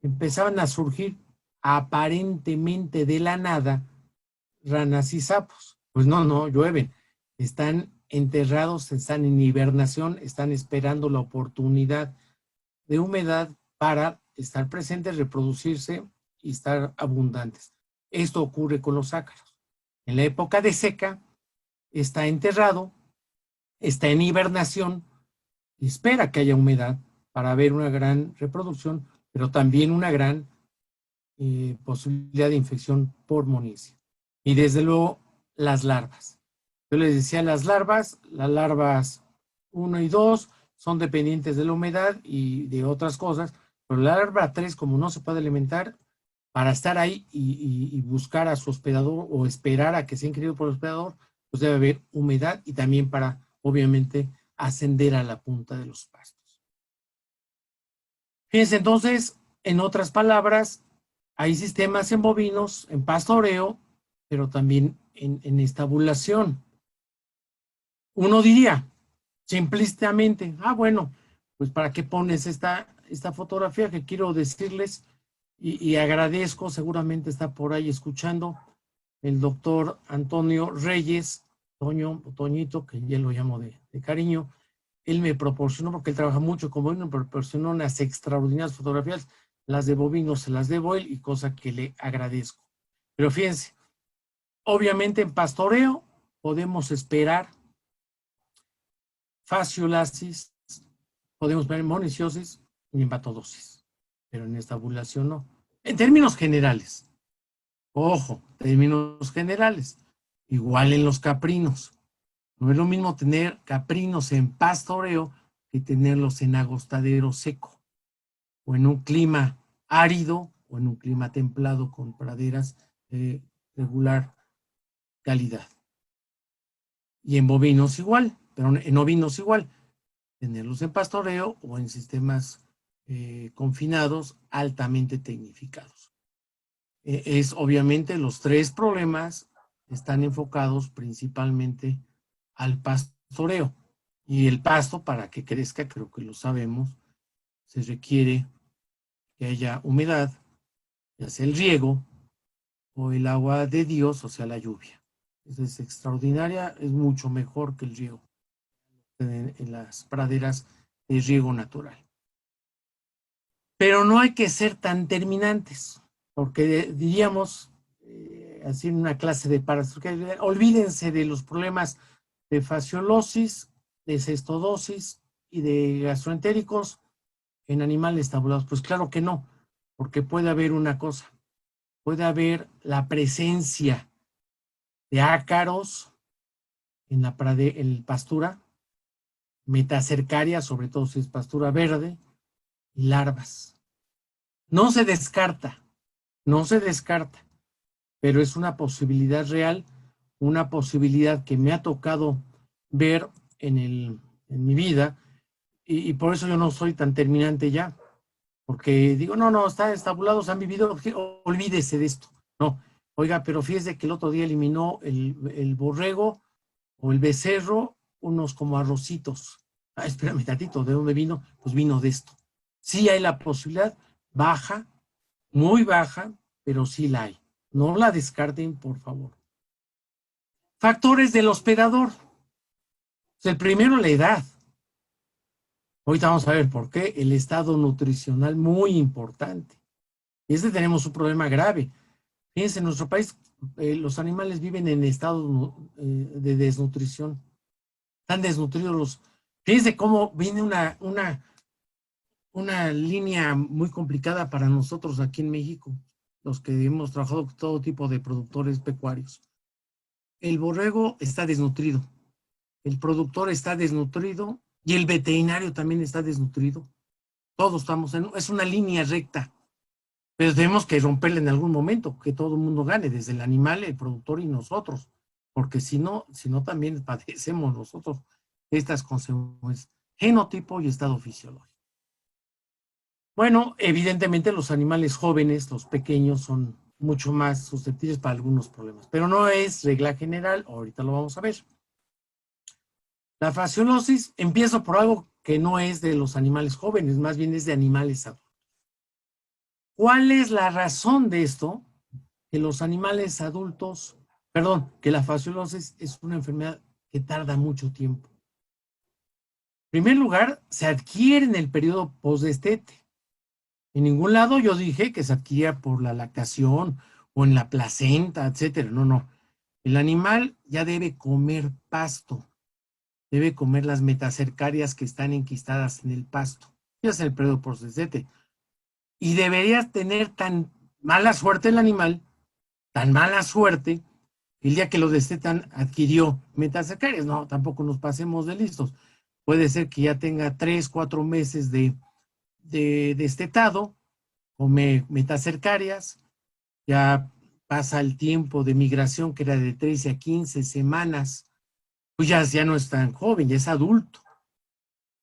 empezaban a surgir aparentemente de la nada ranas y sapos. Pues no llueven. Están enterrados, están en hibernación, están esperando la oportunidad de humedad para estar presentes, reproducirse y estar abundantes. Esto ocurre con los ácaros. En la época de seca, está enterrado, está en hibernación y espera que haya humedad para ver una gran reproducción, pero también una gran posibilidad de infección por monicia. Y desde luego, las larvas. Yo les decía, las larvas 1 y 2 son dependientes de la humedad y de otras cosas, pero la larva 3, como no se puede alimentar, para estar ahí y buscar a su hospedador o esperar a que sea ingerido por el hospedador, pues debe haber humedad y también para, obviamente, ascender a la punta de los pastos. Fíjense entonces, en otras palabras, hay sistemas en bovinos, en pastoreo, pero también en estabulación. Uno diría, simplistamente, bueno, pues ¿para qué pones esta fotografía? Que quiero decirles, y agradezco, seguramente está por ahí escuchando, el doctor Antonio Reyes, Toñito, que ya lo llamo de cariño. Él me proporcionó, porque él trabaja mucho con bovinos, me proporcionó unas extraordinarias fotografías. Las de bovinos se las debo él, y cosa que le agradezco. Pero fíjense, obviamente en pastoreo podemos esperar fasciolasis, podemos ver monoicosis y hematodosis, pero en estabulación no. En términos generales, ojo, términos generales, igual en los caprinos. No es lo mismo tener caprinos en pastoreo que tenerlos en agostadero seco, o en un clima árido, o en un clima templado con praderas de regular calidad. Y en bovinos igual, pero en ovinos igual, tenerlos en pastoreo o en sistemas confinados altamente tecnificados. Es obviamente los tres problemas están enfocados principalmente al pastoreo. Y el pasto, para que crezca, creo que lo sabemos, se requiere que haya humedad, ya sea el riego o el agua de Dios, o sea, la lluvia. Esa es extraordinaria, es mucho mejor que el riego en las praderas de riego natural. Pero no hay que ser tan terminantes, porque diríamos, así en una clase de parasitología, olvídense de los problemas de fasciolosis, de cestodosis y de gastroentéricos en animales tabulados. Pues claro que no, porque puede haber una cosa, puede haber la presencia de ácaros en la pastura, metacercaria, sobre todo si es pastura verde, y larvas. No se descarta, pero es una posibilidad real, una posibilidad que me ha tocado ver en mi vida, y por eso yo no soy tan terminante ya, porque digo, no, está estabulados, han vivido, olvídese de esto. No, oiga, pero fíjese que el otro día eliminó el borrego o el becerro unos como arrocitos. Espérame tantito, ¿de dónde vino? Pues vino de esto. Sí hay la posibilidad, baja, muy baja, pero sí la hay. No la descarten, por favor. Factores del hospedador. El primero, la edad. Ahorita vamos a ver por qué. El estado nutricional, muy importante. Tenemos un problema grave. Fíjense, en nuestro país los animales viven en estado de desnutrición. Están desnutridos Fíjense cómo viene una línea muy complicada para nosotros aquí en México, los que hemos trabajado con todo tipo de productores pecuarios. El borrego está desnutrido, el productor está desnutrido y el veterinario también está desnutrido. Todos estamos es una línea recta, pero tenemos que romperla en algún momento, que todo el mundo gane, desde el animal, el productor y nosotros, porque si no también padecemos nosotros estas consecuencias, genotipo y estado fisiológico. Bueno, evidentemente los animales jóvenes, los pequeños, son mucho más susceptibles para algunos problemas, pero no es regla general, ahorita lo vamos a ver. La fasciolosis, empiezo por algo que no es de los animales jóvenes, más bien es de animales adultos. ¿Cuál es la razón de esto? Que los animales adultos, que la fasciolosis es una enfermedad que tarda mucho tiempo. En primer lugar, se adquiere en el periodo postdestete. En ningún lado yo dije que se adquiría por la lactación o en la placenta, etcétera. No. El animal ya debe comer pasto. Debe comer las metacercarias que están enquistadas en el pasto. Ya es el periodo postdestete. Y debería tener tan mala suerte el animal, tan mala suerte, el día que lo destetan adquirió metacercarias. No, tampoco nos pasemos de listos. Puede ser que ya tenga 3, 4 meses de destetado, come metacercarias, ya pasa el tiempo de migración que era de 13 a 15 semanas, pues ya no es tan joven, ya es adulto.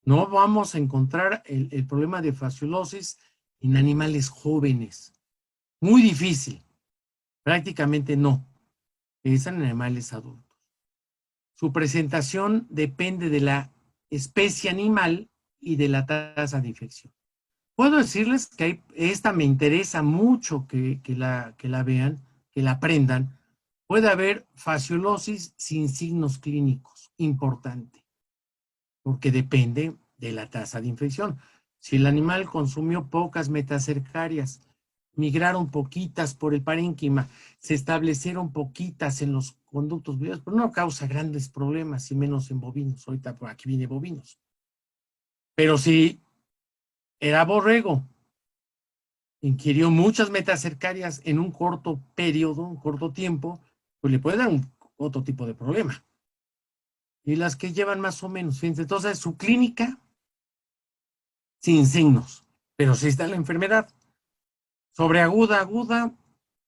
No vamos a encontrar el problema de fasciolosis en animales jóvenes. Muy difícil, prácticamente no. Es en animales adultos. Su presentación depende de la especie animal y de la tasa de infección. Puedo decirles que esta me interesa mucho que la vean, que la aprendan. Puede haber fasciolosis sin signos clínicos, importante, porque depende de la tasa de infección. Si el animal consumió pocas metacercarias migraron poquitas por el parénquima, se establecieron poquitas en los conductos biliares, pero no causa grandes problemas, y menos en bovinos. Ahorita por aquí viene bovinos. Pero si era borrego, ingirió muchas metacercarias en un corto periodo, un corto tiempo, pues le puede dar otro tipo de problema. Y las que llevan más o menos, fíjense, entonces su clínica, sin signos, pero sí está la enfermedad. Sobreaguda, aguda,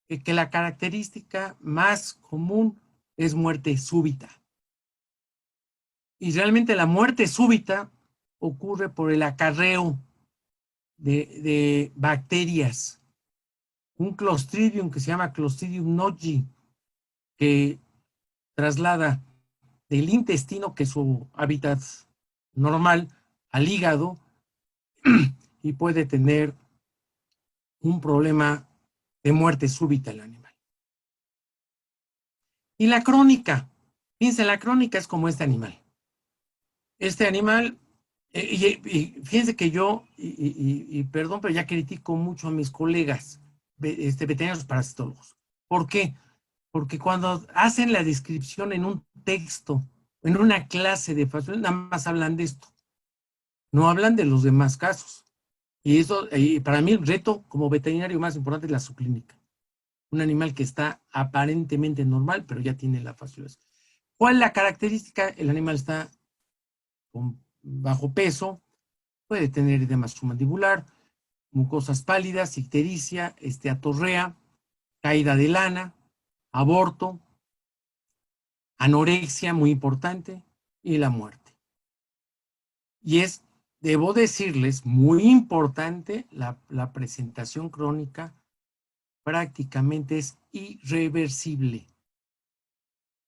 que la característica más común es muerte súbita. Y realmente la muerte súbita ocurre por el acarreo de bacterias. Un Clostridium que se llama Clostridium nogi, que traslada del intestino, que es su hábitat normal, al hígado, y puede tener un problema de muerte súbita el animal. Y la crónica, fíjense, la crónica es como este animal. Este animal, y fíjense que yo, perdón, pero ya critico mucho a mis colegas veterinarios parasitólogos. ¿Por qué? Porque cuando hacen la descripción en un texto, en una clase de fasciología, nada más hablan de esto. No hablan de los demás casos. Y eso, para mí, el reto como veterinario más importante es la subclínica. Un animal que está aparentemente normal, pero ya tiene la fasciolosis. ¿Cuál es la característica? El animal está con bajo peso, puede tener edema submandibular, mucosas pálidas, ictericia, esteatorrea, caída de lana, aborto, anorexia, muy importante, y la muerte. Y es, debo decirles, muy importante, la presentación crónica prácticamente es irreversible.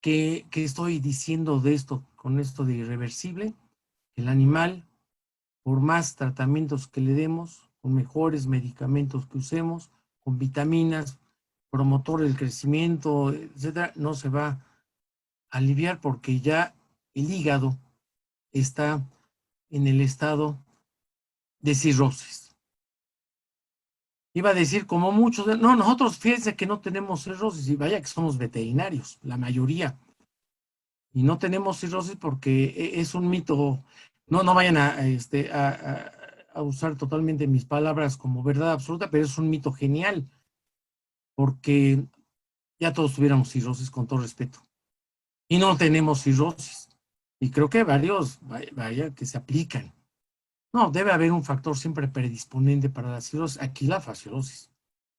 ¿Qué estoy diciendo de esto, con esto de irreversible? El animal, por más tratamientos que le demos, con mejores medicamentos que usemos, con vitaminas, promotor del crecimiento, etcétera, no se va a aliviar porque ya el hígado está en el estado de cirrosis. Iba a decir, como muchos, no, nosotros fíjense que no tenemos cirrosis, y vaya que somos veterinarios, la mayoría, y no tenemos cirrosis porque es un mito. No vayan a usar totalmente mis palabras como verdad absoluta, pero es un mito genial, porque ya todos tuviéramos cirrosis, con todo respeto, y no tenemos cirrosis, y creo que varios, vaya que se aplican. No, debe haber un factor siempre predisponente para la cirrosis, aquí la fasciolosis.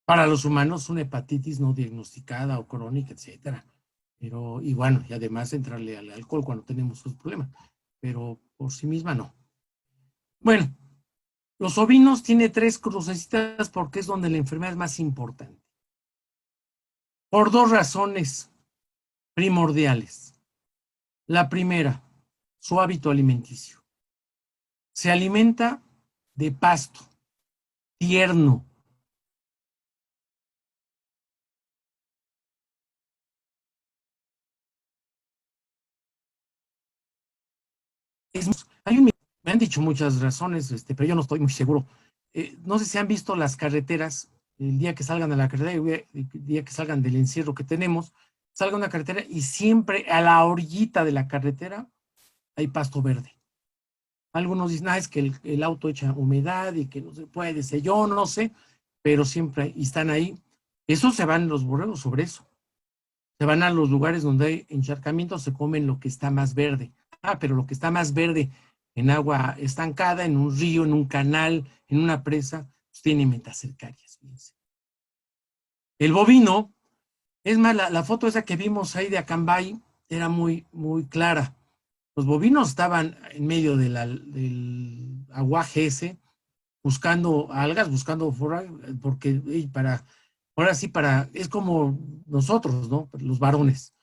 Para los humanos, una hepatitis no diagnosticada o crónica, etcétera. Pero, y bueno, y además entrarle al alcohol cuando tenemos esos problemas, pero por sí misma no. Bueno, los ovinos tiene 3 crucecitas porque es donde la enfermedad es más importante. Por 2 razones primordiales. La primera, su hábito alimenticio. Se alimenta de pasto tierno. Me han dicho muchas razones, pero yo no estoy muy seguro. No sé si han visto las carreteras, el día que salgan a la carretera, el día que salgan del encierro que tenemos, salga una carretera y siempre a la orillita de la carretera hay pasto verde. Algunos dicen, es que el auto echa humedad y que no se puede, yo no sé, pero siempre están ahí. Eso se van los borregos sobre eso. Se van a los lugares donde hay encharcamientos, se comen lo que está más verde. Pero lo que está más verde en agua estancada, en un río, en un canal, en una presa, pues tiene metacercarias. Fíjense. El bovino, es más, la foto esa que vimos ahí de Acambay era muy, muy clara. Los bovinos estaban en medio del aguaje ese, buscando algas, buscando porque ahora sí, es como nosotros, ¿no? Los varones.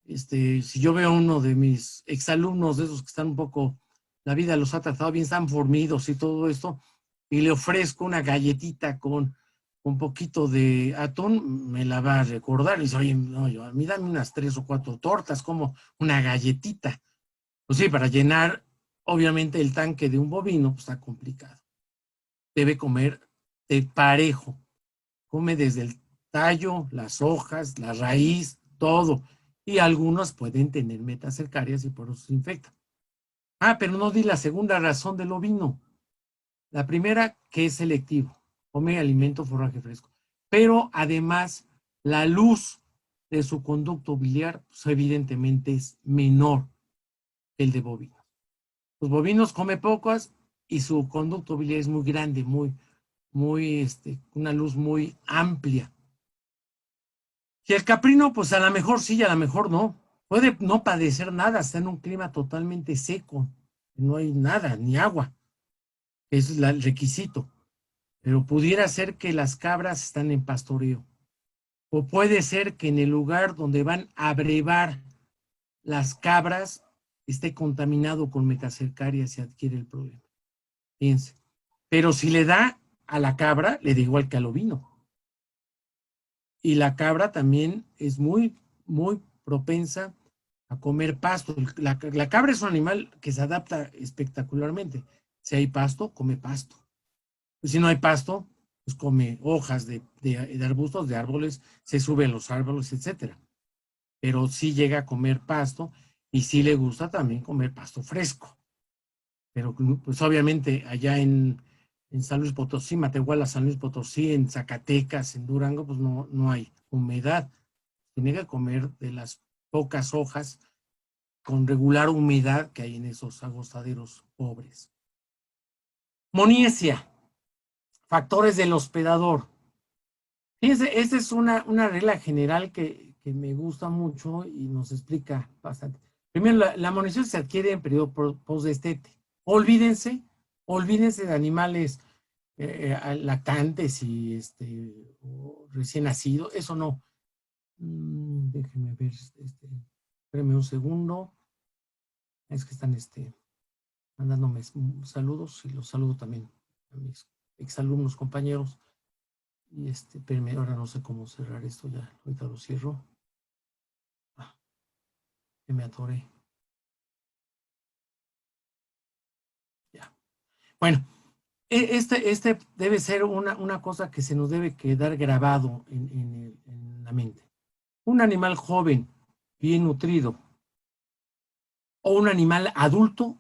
Si yo veo a uno de mis exalumnos, de esos que están un poco, la vida los ha tratado bien, están formidos y todo esto, y le ofrezco una galletita con un poquito de atún, me la va a recordar y dice, oye, no, a mí dame unas 3 o 4 tortas, como una galletita. Pues sí, para llenar, obviamente, el tanque de un bovino, pues está complicado. Debe comer de parejo come desde el tallo, las hojas, la raíz, todo. Y algunos pueden tener metacercarias y por eso se infectan. Ah, pero no di la segunda razón del ovino. La primera, que es selectivo, come alimento, forraje fresco. Pero además, la luz de su conducto biliar, pues, evidentemente es menor que el de bovinos. Los bovinos come pocas y su conducto biliar es muy grande, una luz muy amplia. Y el caprino, pues a lo mejor sí y a lo mejor no. Puede no padecer nada, está en un clima totalmente seco, no hay nada, ni agua. Es el requisito. Pero pudiera ser que las cabras están en pastoreo. O puede ser que en el lugar donde van a brevar las cabras esté contaminado con metacercaria y se adquiere el problema. Fíjense. Pero si le da a la cabra, le da igual que al ovino. Y la cabra también es muy, muy propensa a comer pasto. La cabra es un animal que se adapta espectacularmente. Si hay pasto, come pasto. Si no hay pasto, pues come hojas de arbustos, de árboles, se sube a los árboles, etc. Pero sí llega a comer pasto y sí le gusta también comer pasto fresco. Pero pues obviamente allá en San Luis Potosí, Matehuala, San Luis Potosí, en Zacatecas, en Durango, pues no hay humedad. Tiene que comer de las pocas hojas con regular humedad que hay en esos agostaderos pobres. Moniesia. Factores del hospedador. Fíjense, esta es una regla general que me gusta mucho y nos explica bastante. Primero, la amoniación se adquiere en periodo postdestete. Olvídense de animales lactantes y recién nacidos, eso no. Déjenme ver, espérenme un segundo. Es que están mandándome saludos y los saludo también a mis exalumnos, compañeros. Y espérenme, ahora no sé cómo cerrar esto ya, ahorita lo cierro. Que me atoré. Ya. Bueno, este debe ser una cosa que se nos debe quedar grabado en la mente. Un animal joven, bien nutrido, o un animal adulto,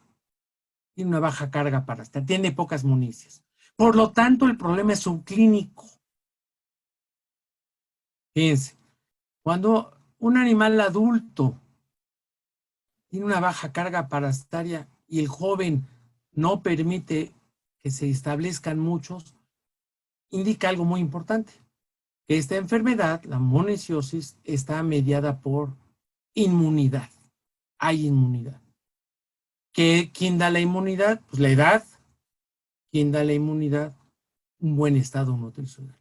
tiene una baja carga para estar, tiene pocas municias. Por lo tanto, el problema es subclínico. Fíjense, cuando un animal adulto tiene una baja carga parasitaria y el joven no permite que se establezcan muchos, indica algo muy importante, que esta enfermedad, la mononucleosis, está mediada por inmunidad. Hay inmunidad. ¿Quién da la inmunidad? Pues la edad. ¿Quién da la inmunidad? Un buen estado nutricional.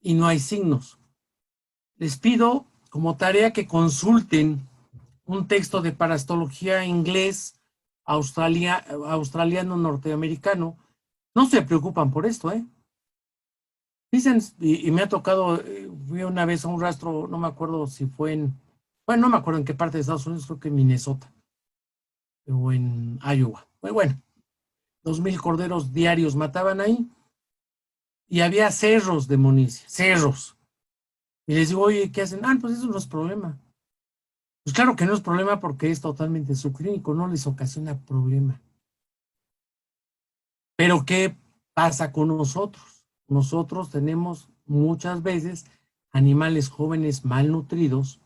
Y no hay signos. Les pido como tarea que consulten un texto de parasitología inglés, australiano, norteamericano. No se preocupan por esto, ¿eh? Dicen, y me ha tocado, fui una vez a un rastro, no me acuerdo si fue no me acuerdo en qué parte de Estados Unidos, creo que en Minnesota, o en Iowa. Bueno, 2,000 corderos diarios mataban ahí, y había cerros de monicia, cerros. Y les digo, oye, ¿qué hacen? Pues eso no es problema. Pues claro que no es problema porque es totalmente subclínico, no les ocasiona problema. Pero ¿qué pasa con nosotros? Nosotros tenemos muchas veces animales jóvenes malnutridos,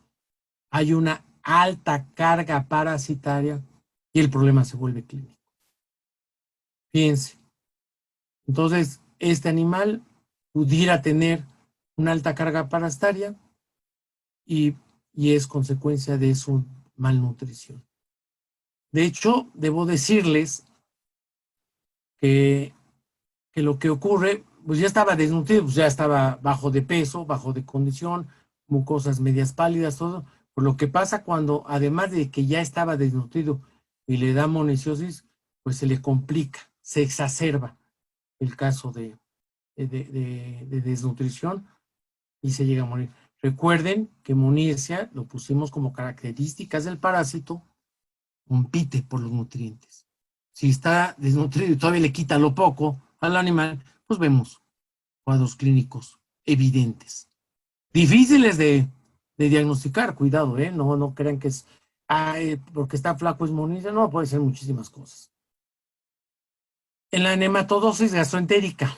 hay una alta carga parasitaria y el problema se vuelve clínico. Fíjense. Entonces, este animal pudiera tener una alta carga parasitaria y es consecuencia de su malnutrición. De hecho, debo decirles que lo que ocurre, pues ya estaba desnutrido, pues ya estaba bajo de peso, bajo de condición, mucosas medias pálidas, todo. Por lo que pasa cuando, además de que ya estaba desnutrido y le da mononucleosis, pues se le complica, se exacerba el caso de desnutrición y se llega a morir. Recuerden que moniesia, lo pusimos como características del parásito, compite por los nutrientes. Si está desnutrido y todavía le quita lo poco al animal, pues vemos cuadros clínicos evidentes. Difíciles de diagnosticar, cuidado, no crean que es porque está flaco es monilla, no, puede ser muchísimas cosas. En la nematodosis gastroentérica,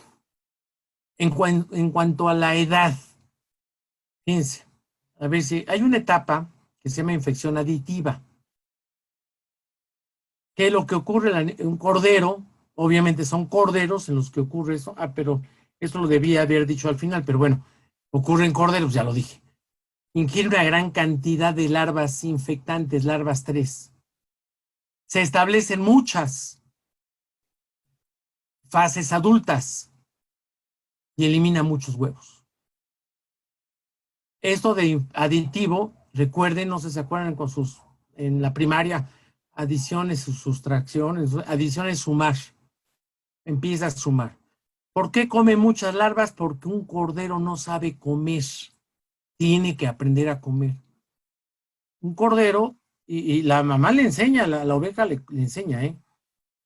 en cuanto a la edad, fíjense, a ver si hay una etapa que se llama infección aditiva. ¿Qué es lo que ocurre en un cordero? Obviamente son corderos en los que ocurre eso. Pero eso lo debía haber dicho al final, pero bueno, ocurre en corderos, ya lo dije. Ingiere una gran cantidad de larvas infectantes, larvas 3. Se establecen muchas fases adultas y elimina muchos huevos. Esto de aditivo, recuerden, no sé si se acuerdan con en la primaria, adiciones, sustracciones, adición es sumar. Empieza a sumar. ¿Por qué come muchas larvas? Porque un cordero no sabe comer. Tiene que aprender a comer. Un cordero, y la mamá le enseña, la oveja le enseña,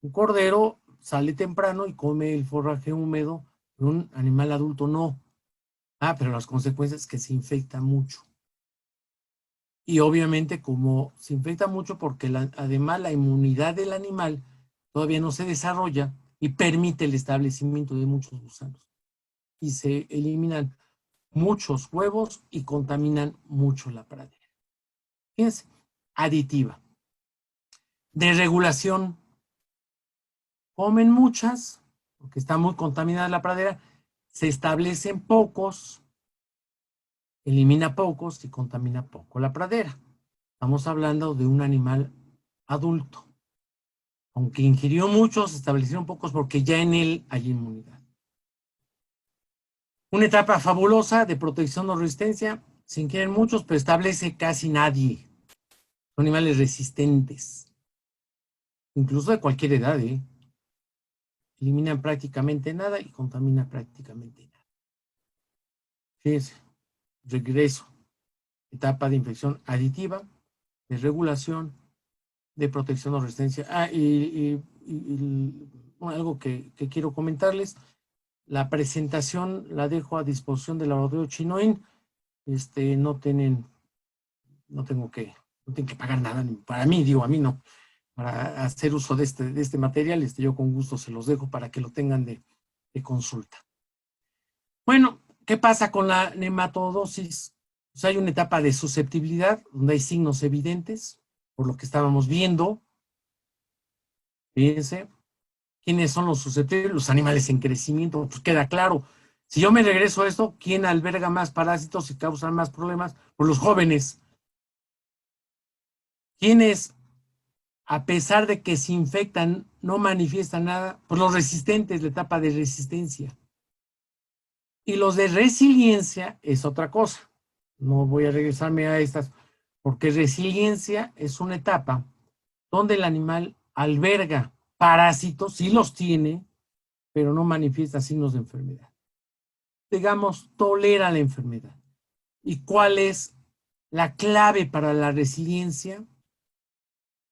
Un cordero sale temprano y come el forraje húmedo. Un animal adulto no. Pero las consecuencias es que se infecta mucho. Y obviamente como se infecta mucho porque además la inmunidad del animal todavía no se desarrolla y permite el establecimiento de muchos gusanos. Y se eliminan muchos huevos y contaminan mucho la pradera. Fíjense, aditiva. De regulación, comen muchas, porque está muy contaminada la pradera, se establecen pocos, elimina pocos y contamina poco la pradera. Estamos hablando de un animal adulto. Aunque ingirió muchos, se establecieron pocos porque ya en él hay inmunidad. Una etapa fabulosa de protección o resistencia, se ingieren muchos, pero establece casi nadie. Son animales resistentes, incluso de cualquier edad, Eliminan prácticamente nada y contaminan prácticamente nada. Fíjense, regreso. Etapa de infección aditiva, de regulación, de protección o resistencia. Algo que quiero comentarles. La presentación la dejo a disposición del laboratorio Chinoin. No tienen que pagar nada. Para mí, a mí no. Para hacer uso de este material, yo con gusto se los dejo para que lo tengan de consulta. Bueno, ¿qué pasa con la nematodosis? Pues hay una etapa de susceptibilidad, donde hay signos evidentes, por lo que estábamos viendo. Fíjense, ¿quiénes son los susceptibles? Los animales en crecimiento, pues queda claro. Si yo me regreso a esto, ¿quién alberga más parásitos y causan más problemas? Pues los jóvenes. ¿Quiénes, a pesar de que se infectan, no manifiestan nada? Pues los resistentes, la etapa de resistencia. Y los de resiliencia es otra cosa. No voy a regresarme a estas, porque resiliencia es una etapa donde el animal alberga parásitos, sí los tiene, pero no manifiesta signos de enfermedad. Digamos, tolera la enfermedad. ¿Y cuál es la clave para la resiliencia?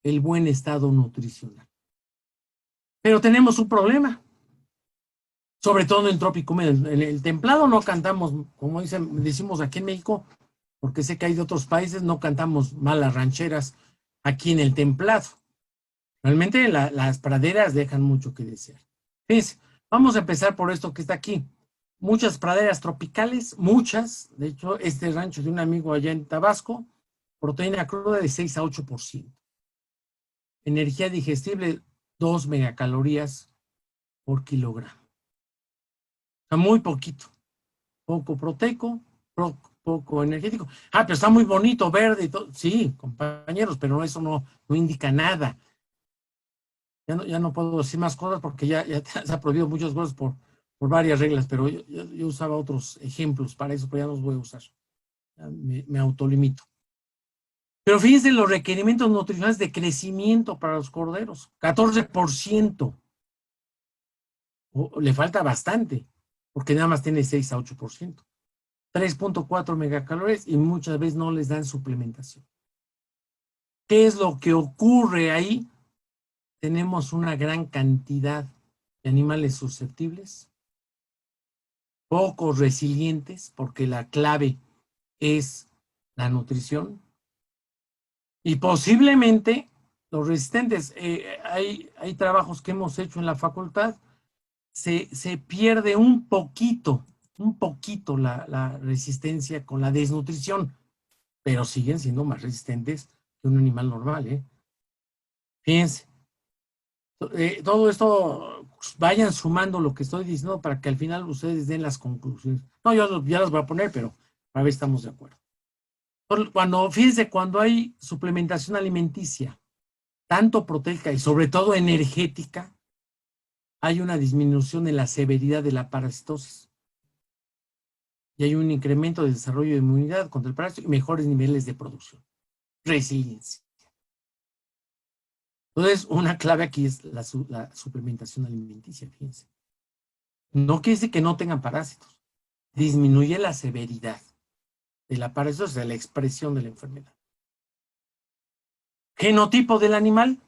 El buen estado nutricional. Pero tenemos un problema, sobre todo en el trópico medio. En el templado no cantamos, como decimos aquí en México, porque sé que hay de otros países, no cantamos malas rancheras aquí en el templado. Realmente las praderas dejan mucho que desear. Fíjense, vamos a empezar por esto que está aquí. Muchas praderas tropicales, muchas. De hecho, este rancho de un amigo allá en Tabasco, proteína cruda de 6 a 8%. Energía digestible, 2 megacalorías por kilogramo. O sea, muy poquito. Poco proteico, poco energético. Pero está muy bonito, verde y todo. Sí, compañeros, pero eso no indica nada. Ya no puedo decir más cosas porque ya se ha prohibido muchas cosas por varias reglas, pero yo usaba otros ejemplos para eso, pero ya no los voy a usar. Me autolimito. Pero fíjense los requerimientos nutricionales de crecimiento para los corderos. 14%. Le falta bastante, porque nada más tiene 6 a 8%. 3.4 megacalorías y muchas veces no les dan suplementación. ¿Qué es lo que ocurre ahí? Tenemos una gran cantidad de animales susceptibles, poco resilientes, porque la clave es la nutrición, y posiblemente los resistentes. Hay trabajos que hemos hecho en la facultad, se pierde un poquito la resistencia con la desnutrición, pero siguen siendo más resistentes que un animal normal, ¿eh? Fíjense, todo esto, vayan sumando lo que estoy diciendo para que al final ustedes den las conclusiones. No, yo ya las voy a poner, pero a ver, estamos de acuerdo. Fíjense, cuando hay suplementación alimenticia, tanto proteica y sobre todo energética, hay una disminución en la severidad de la parasitosis. Y hay un incremento del desarrollo de inmunidad contra el parásito y mejores niveles de producción. Resiliencia. Entonces, una clave aquí es la suplementación alimenticia, fíjense. No quiere decir que no tengan parásitos. Disminuye la severidad de la parasitosis, de la expresión de la enfermedad. Genotipo del animal.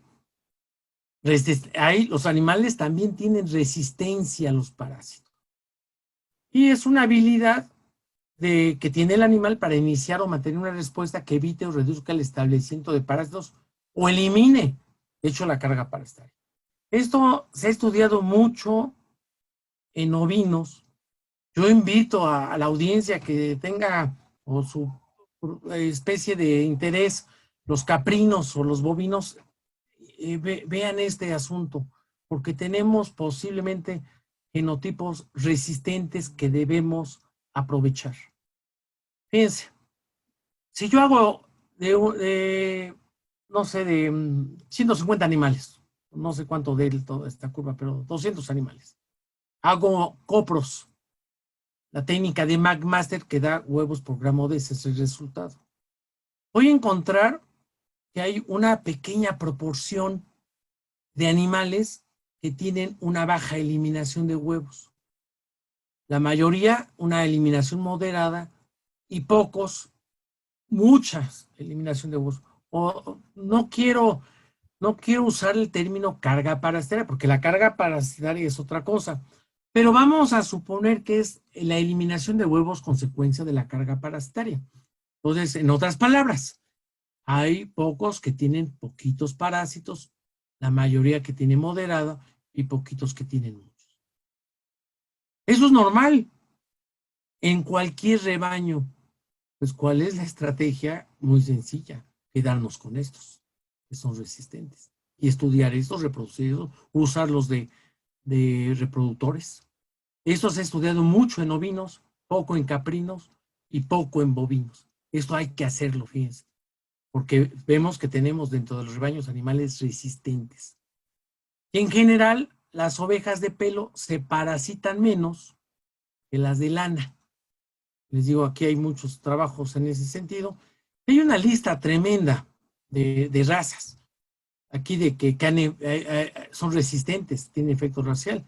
Ahí los animales también tienen resistencia a los parásitos. Y es una habilidad que tiene el animal para iniciar o mantener una respuesta que evite o reduzca el establecimiento de parásitos o elimine, de hecho, la carga parasitaria. Esto se ha estudiado mucho en ovinos. Yo invito a la audiencia que tenga o su especie de interés, los caprinos o los bovinos, vean este asunto, porque tenemos posiblemente genotipos resistentes que debemos aprovechar. Fíjense, si yo hago no sé, de 150 animales, no sé cuánto de toda esta curva, pero 200 animales, hago copros, la técnica de McMaster que da huevos por gramo de ese es el resultado. Voy a encontrar que hay una pequeña proporción de animales que tienen una baja eliminación de huevos. La mayoría, una eliminación moderada, y pocos, muchas eliminación de huevos. O no quiero usar el término carga parasitaria, porque la carga parasitaria es otra cosa. Pero vamos a suponer que es la eliminación de huevos consecuencia de la carga parasitaria. Entonces, en otras palabras, hay pocos que tienen poquitos parásitos, la mayoría que tiene moderada y poquitos que tienen muchos. Eso es normal en cualquier rebaño. Pues, ¿cuál es la estrategia? Muy sencilla, quedarnos con estos que son resistentes y estudiar estos, reproducirlos, usarlos de reproductores. Esto se ha estudiado mucho en ovinos, poco en caprinos y poco en bovinos. Esto hay que hacerlo, fíjense, porque vemos que tenemos dentro de los rebaños animales resistentes. Y en general, las ovejas de pelo se parasitan menos que las de lana. Les digo, aquí hay muchos trabajos en ese sentido. Hay una lista tremenda de razas. Aquí de que son resistentes, tienen efecto racial.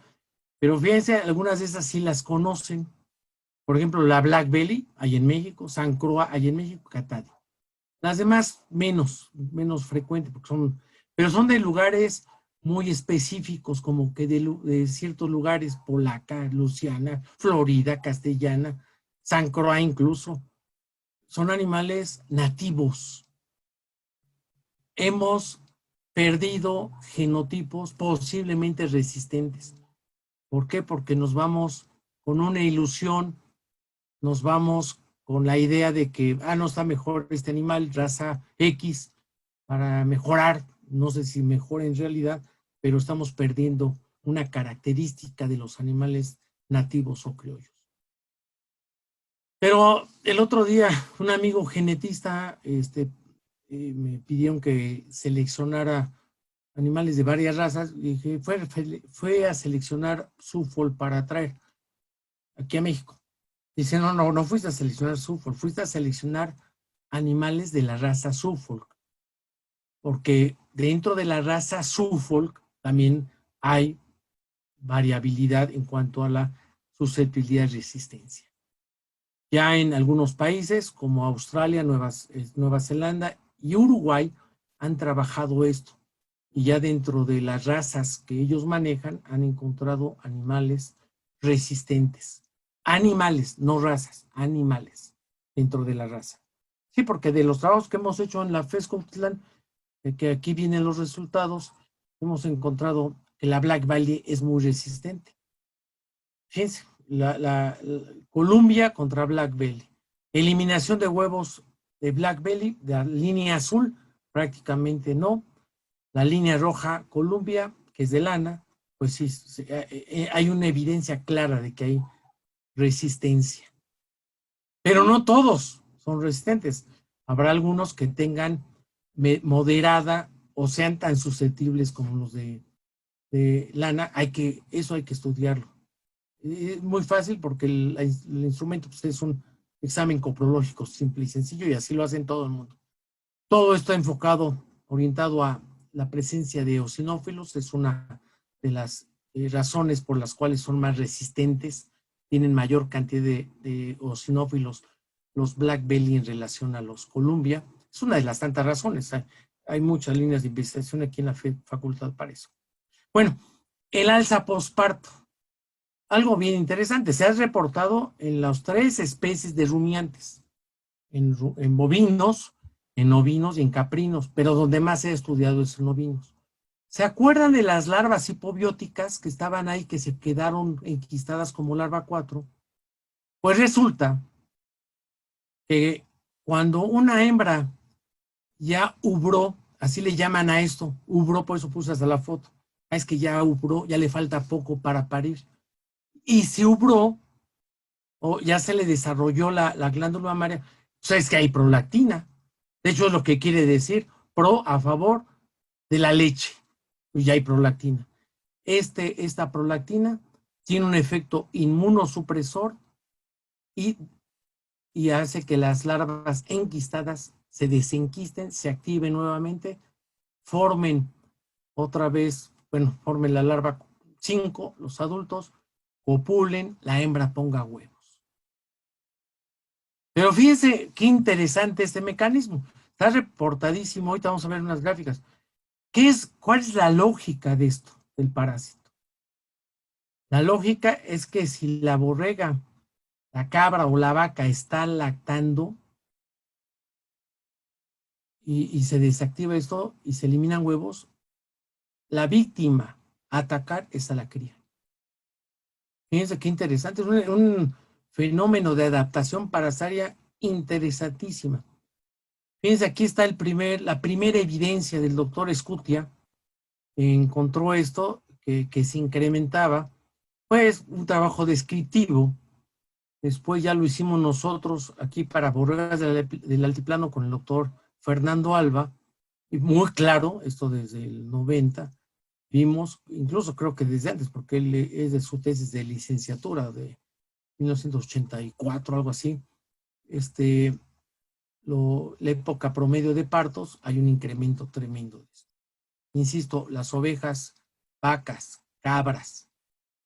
Pero fíjense, algunas de esas sí las conocen. Por ejemplo, la Black Belly, hay en México, San Croix, hay en México, Catadio. Las demás menos frecuentes, pero son de lugares muy específicos, como que de ciertos lugares, Polaca, Luisiana, Florida, Castellana, San Croix incluso. Son animales nativos. Hemos perdido genotipos posiblemente resistentes. ¿Por qué? Porque nos vamos con una ilusión, nos vamos con la idea de que, no está mejor este animal, raza X, para mejorar, no sé si mejora en realidad, pero estamos perdiendo una característica de los animales nativos o criollos. Pero el otro día, un amigo genetista me pidieron que seleccionara animales de varias razas, y dije, fue a seleccionar Suffolk para traer aquí a México. Dice, no fuiste a seleccionar Suffolk, fuiste a seleccionar animales de la raza Suffolk, porque dentro de la raza Suffolk también hay variabilidad en cuanto a la susceptibilidad y resistencia. Ya en algunos países como Australia, Nueva Zelanda y Uruguay han trabajado esto. Y ya dentro de las razas que ellos manejan han encontrado animales resistentes. Animales, no razas, animales dentro de la raza. Sí, porque de los trabajos que hemos hecho en la FES Cuautitlán, que aquí vienen los resultados, hemos encontrado que la Black Valley es muy resistente. Fíjense, la Columbia contra Black Belly. Eliminación de huevos de Black Belly, de la línea azul, prácticamente no. La línea roja, Columbia, que es de lana, pues sí, hay una evidencia clara de que hay resistencia. Pero no todos son resistentes. Habrá algunos que tengan moderada o sean tan susceptibles como los de lana. Eso hay que estudiarlo. Es muy fácil porque el instrumento pues, es un examen coprológico simple y sencillo y así lo hacen todo el mundo. Todo está enfocado, orientado a la presencia de eosinófilos. Es una de las razones por las cuales son más resistentes, tienen mayor cantidad de eosinófilos los Black Belly en relación a los Columbia. Es una de las tantas razones. Hay muchas líneas de investigación aquí en la facultad para eso. Bueno, el alza posparto. Algo bien interesante, se ha reportado en las 3 especies de rumiantes, en bovinos, en ovinos y en caprinos, pero donde más se ha estudiado es en ovinos. ¿Se acuerdan de las larvas hipobióticas que estaban ahí, que se quedaron enquistadas como larva 4? Pues resulta que cuando una hembra ya ubró, así le llaman a esto, ubró, por eso puse hasta la foto, es que ya ubró, ya le falta poco para parir. Y si ubró, o ya se le desarrolló la glándula mamaria, pues es que hay prolactina. De hecho, es lo que quiere decir a favor de la leche. Pues ya hay prolactina. Esta prolactina tiene un efecto inmunosupresor y hace que las larvas enquistadas se desenquisten, se activen nuevamente, formen otra vez, formen la larva 5, los adultos, copulen, la hembra ponga huevos. Pero fíjense qué interesante este mecanismo. Está reportadísimo, ahorita vamos a ver unas gráficas. ¿Cuál es la lógica de esto, del parásito? La lógica es que si la borrega, la cabra o la vaca está lactando y se desactiva esto y se eliminan huevos, la víctima a atacar es a la cría. Fíjense qué interesante, es un fenómeno de adaptación parasitaria interesantísima. Fíjense, aquí está la primera evidencia del doctor Scutia, que encontró esto, que se incrementaba, pues un trabajo descriptivo. Después ya lo hicimos nosotros aquí para borregas del altiplano con el doctor Fernando Alba, y muy claro, esto desde el 90, vimos, incluso creo que desde antes, porque él es de su tesis de licenciatura de 1984, algo así, la época promedio de partos, hay un incremento tremendo de esto. Insisto, las ovejas, vacas, cabras,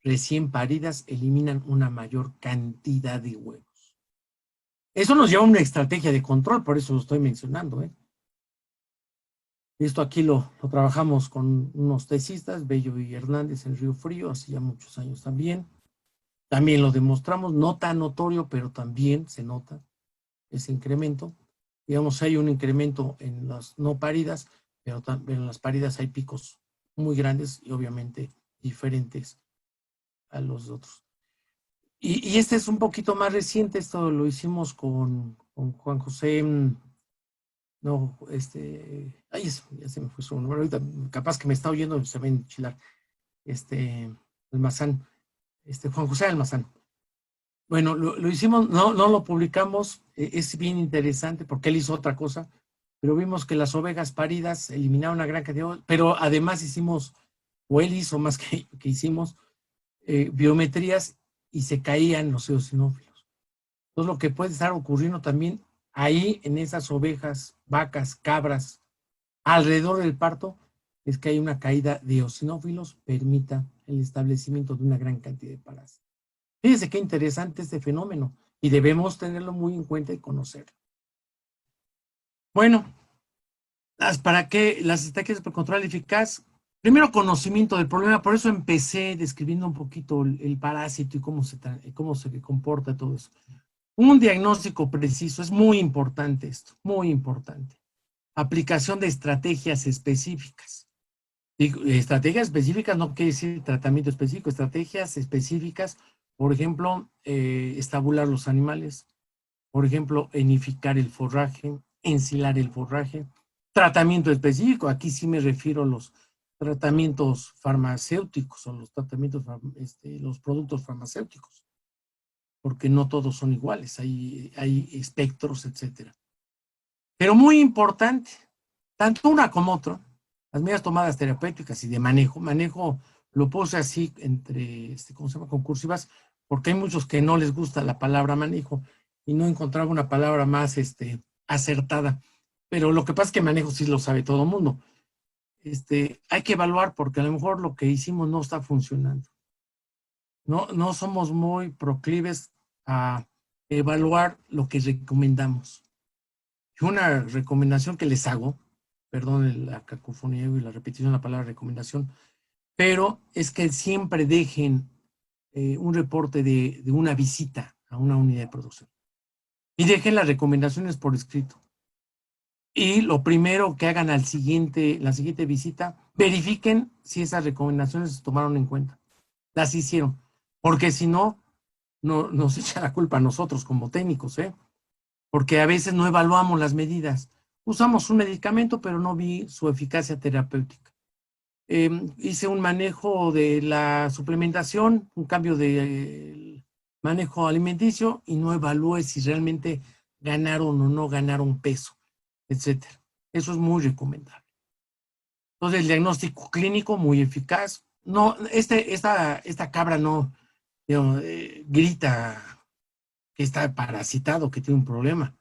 recién paridas eliminan una mayor cantidad de huevos. Eso nos lleva a una estrategia de control, por eso lo estoy mencionando. Esto aquí lo trabajamos con unos tesistas, Bello y Hernández en Río Frío, hace ya muchos años también. También lo demostramos, no tan notorio, pero también se nota ese incremento. Digamos, hay un incremento en las no paridas, pero en las paridas hay picos muy grandes y obviamente diferentes a los otros. Y este es un poquito más reciente, esto lo hicimos con Juan José, ya se me fue su nombre, ahorita capaz que me está oyendo, se va a enchilar, Almazán, Juan José Almazán. Bueno, lo hicimos, no lo publicamos, es bien interesante porque él hizo otra cosa, pero vimos que las ovejas paridas eliminaron una gran cantidad, pero además hicimos, o él hizo más que hicimos, biometrías y se caían los eosinófilos. Entonces lo que puede estar ocurriendo también ahí en esas ovejas, vacas, cabras, alrededor del parto, es que hay una caída de eosinófilos, permita el establecimiento de una gran cantidad de parásitos. Fíjense qué interesante este fenómeno y debemos tenerlo muy en cuenta y conocerlo. Bueno, ¿para qué las estrategias de control eficaz? Primero, conocimiento del problema, por eso empecé describiendo un poquito el parásito y cómo se comporta todo eso. Un diagnóstico preciso, es muy importante esto, muy importante. Aplicación de estrategias específicas. Y estrategias específicas no quiere decir tratamiento específico, estrategias específicas, por ejemplo, estabular los animales, por ejemplo, enificar el forraje, ensilar el forraje, tratamiento específico, aquí sí me refiero a los tratamientos farmacéuticos o los tratamientos, los productos farmacéuticos, porque no todos son iguales, hay espectros, etcétera. Pero muy importante, tanto una como otra, las medidas tomadas terapéuticas y de manejo lo puse así entre, ¿cómo se llama? Concursivas, porque hay muchos que no les gusta la palabra manejo y no encontraba una palabra más acertada. Pero lo que pasa es que manejo sí lo sabe todo el mundo. Hay que evaluar porque a lo mejor lo que hicimos no está funcionando. No somos muy proclives a evaluar lo que recomendamos. Y una recomendación que les hago, perdón la cacofonía y la repetición de la palabra recomendación, pero es que siempre dejen un reporte de una visita a una unidad de producción. Y dejen las recomendaciones por escrito. Y lo primero que hagan la siguiente visita, verifiquen si esas recomendaciones se tomaron en cuenta. Las hicieron. Porque si no, nos echa la culpa a nosotros como técnicos, porque a veces no evaluamos las medidas. Usamos un medicamento, pero no vi su eficacia terapéutica. Hice un manejo de la suplementación, un cambio de manejo alimenticio y no evalué si realmente ganaron o no ganaron peso, etcétera. Eso es muy recomendable. Entonces, el diagnóstico clínico muy eficaz. No, esta cabra no grita que está parasitado, que tiene un problema.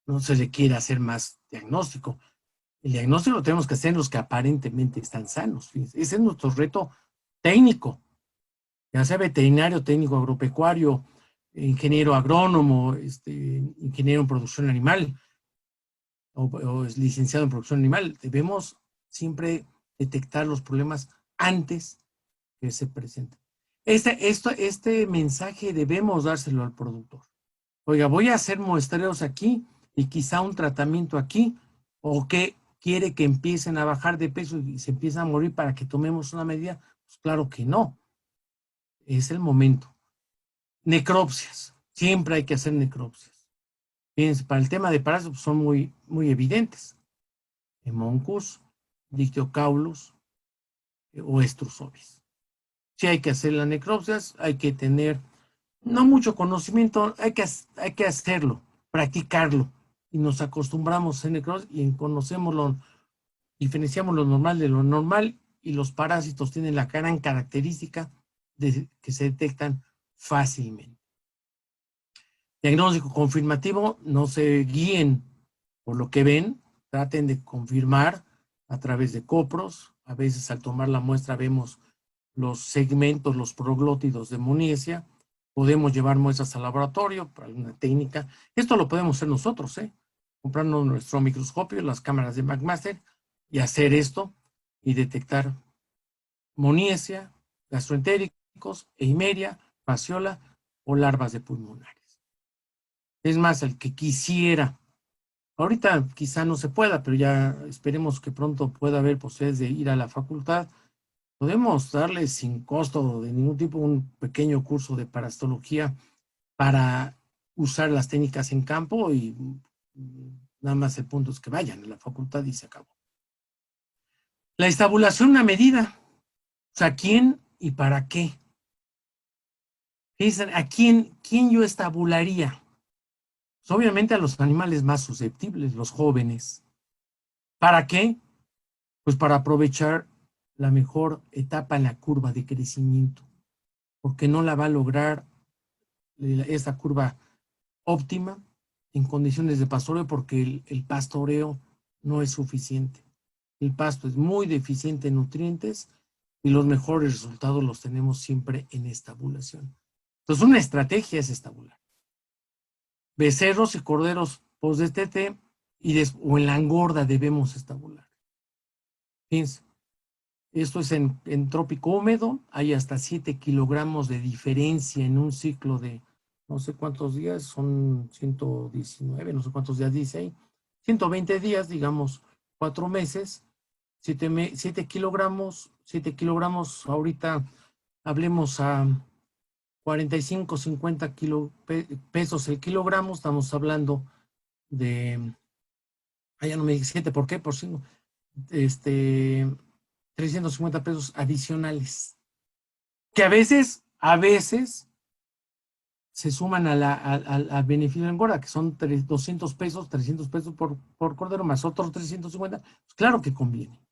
No se requiere hacer más diagnóstico. El diagnóstico lo tenemos que hacer en los que aparentemente están sanos. Fíjense. Ese es nuestro reto técnico, ya sea veterinario, técnico agropecuario, ingeniero agrónomo, ingeniero en producción animal o licenciado en producción animal. Debemos siempre detectar los problemas antes que se presenten. Este mensaje debemos dárselo al productor. Oiga, voy a hacer muestreos aquí y quizá un tratamiento aquí, o que quiere que empiecen a bajar de peso y se empiezan a morir para que tomemos una medida. Pues claro que no. Es el momento. Necropsias. Siempre hay que hacer necropsias. Fíjense, para el tema de parásitos son muy, muy evidentes. Hemoncus, Dictiocaulus o Estrus ovis. Sí hay que hacer las necropsias, hay que tener no mucho conocimiento, hay que hacerlo, practicarlo. Y nos acostumbramos en necropsia y conocemos diferenciamos lo normal de lo normal, y los parásitos tienen la gran característica de que se detectan fácilmente. Diagnóstico confirmativo, no se guíen por lo que ven, traten de confirmar a través de copros. A veces al tomar la muestra vemos los segmentos, los proglótidos de Moniesia. Podemos llevar muestras al laboratorio para una técnica. Esto lo podemos hacer nosotros, comprando nuestro microscopio, las cámaras de McMaster, y hacer esto y detectar Moniesia, gastroentéricos, eimeria, fasciola o larvas de pulmonares. Es más, el que quisiera, ahorita quizá no se pueda, pero ya esperemos que pronto pueda haber posibilidades de ir a la facultad. Podemos darles sin costo de ningún tipo un pequeño curso de parasitología para usar las técnicas en campo, y nada más el punto es que vayan a la facultad y se acabó. La estabulación, una medida. O sea, ¿quién y para qué? Fíjense, ¿a quién yo estabularía? Pues obviamente a los animales más susceptibles, los jóvenes. ¿Para qué? Pues para aprovechar la mejor etapa en la curva de crecimiento, porque no la va a lograr esta curva óptima en condiciones de pastoreo, porque el pastoreo no es suficiente. El pasto es muy deficiente en nutrientes y los mejores resultados los tenemos siempre en estabulación. Entonces, una estrategia es estabular. Becerros y corderos post-destete o en la engorda debemos estabular. Fíjense, Esto es en trópico húmedo, hay hasta 7 kilogramos de diferencia en un ciclo de no sé cuántos días, son 119, no sé cuántos días dice ahí, 120 días, digamos, 4 meses, 7 kilogramos, 7 kilogramos, ahorita hablemos a 45, 50 pesos el kilogramo, estamos hablando de, ya no me dice 7, ¿por qué? Por 5, 350 pesos adicionales, que a veces se suman al beneficio de engorda, que son 200 pesos, 300 pesos por cordero, más otros 350, pues claro que conviene,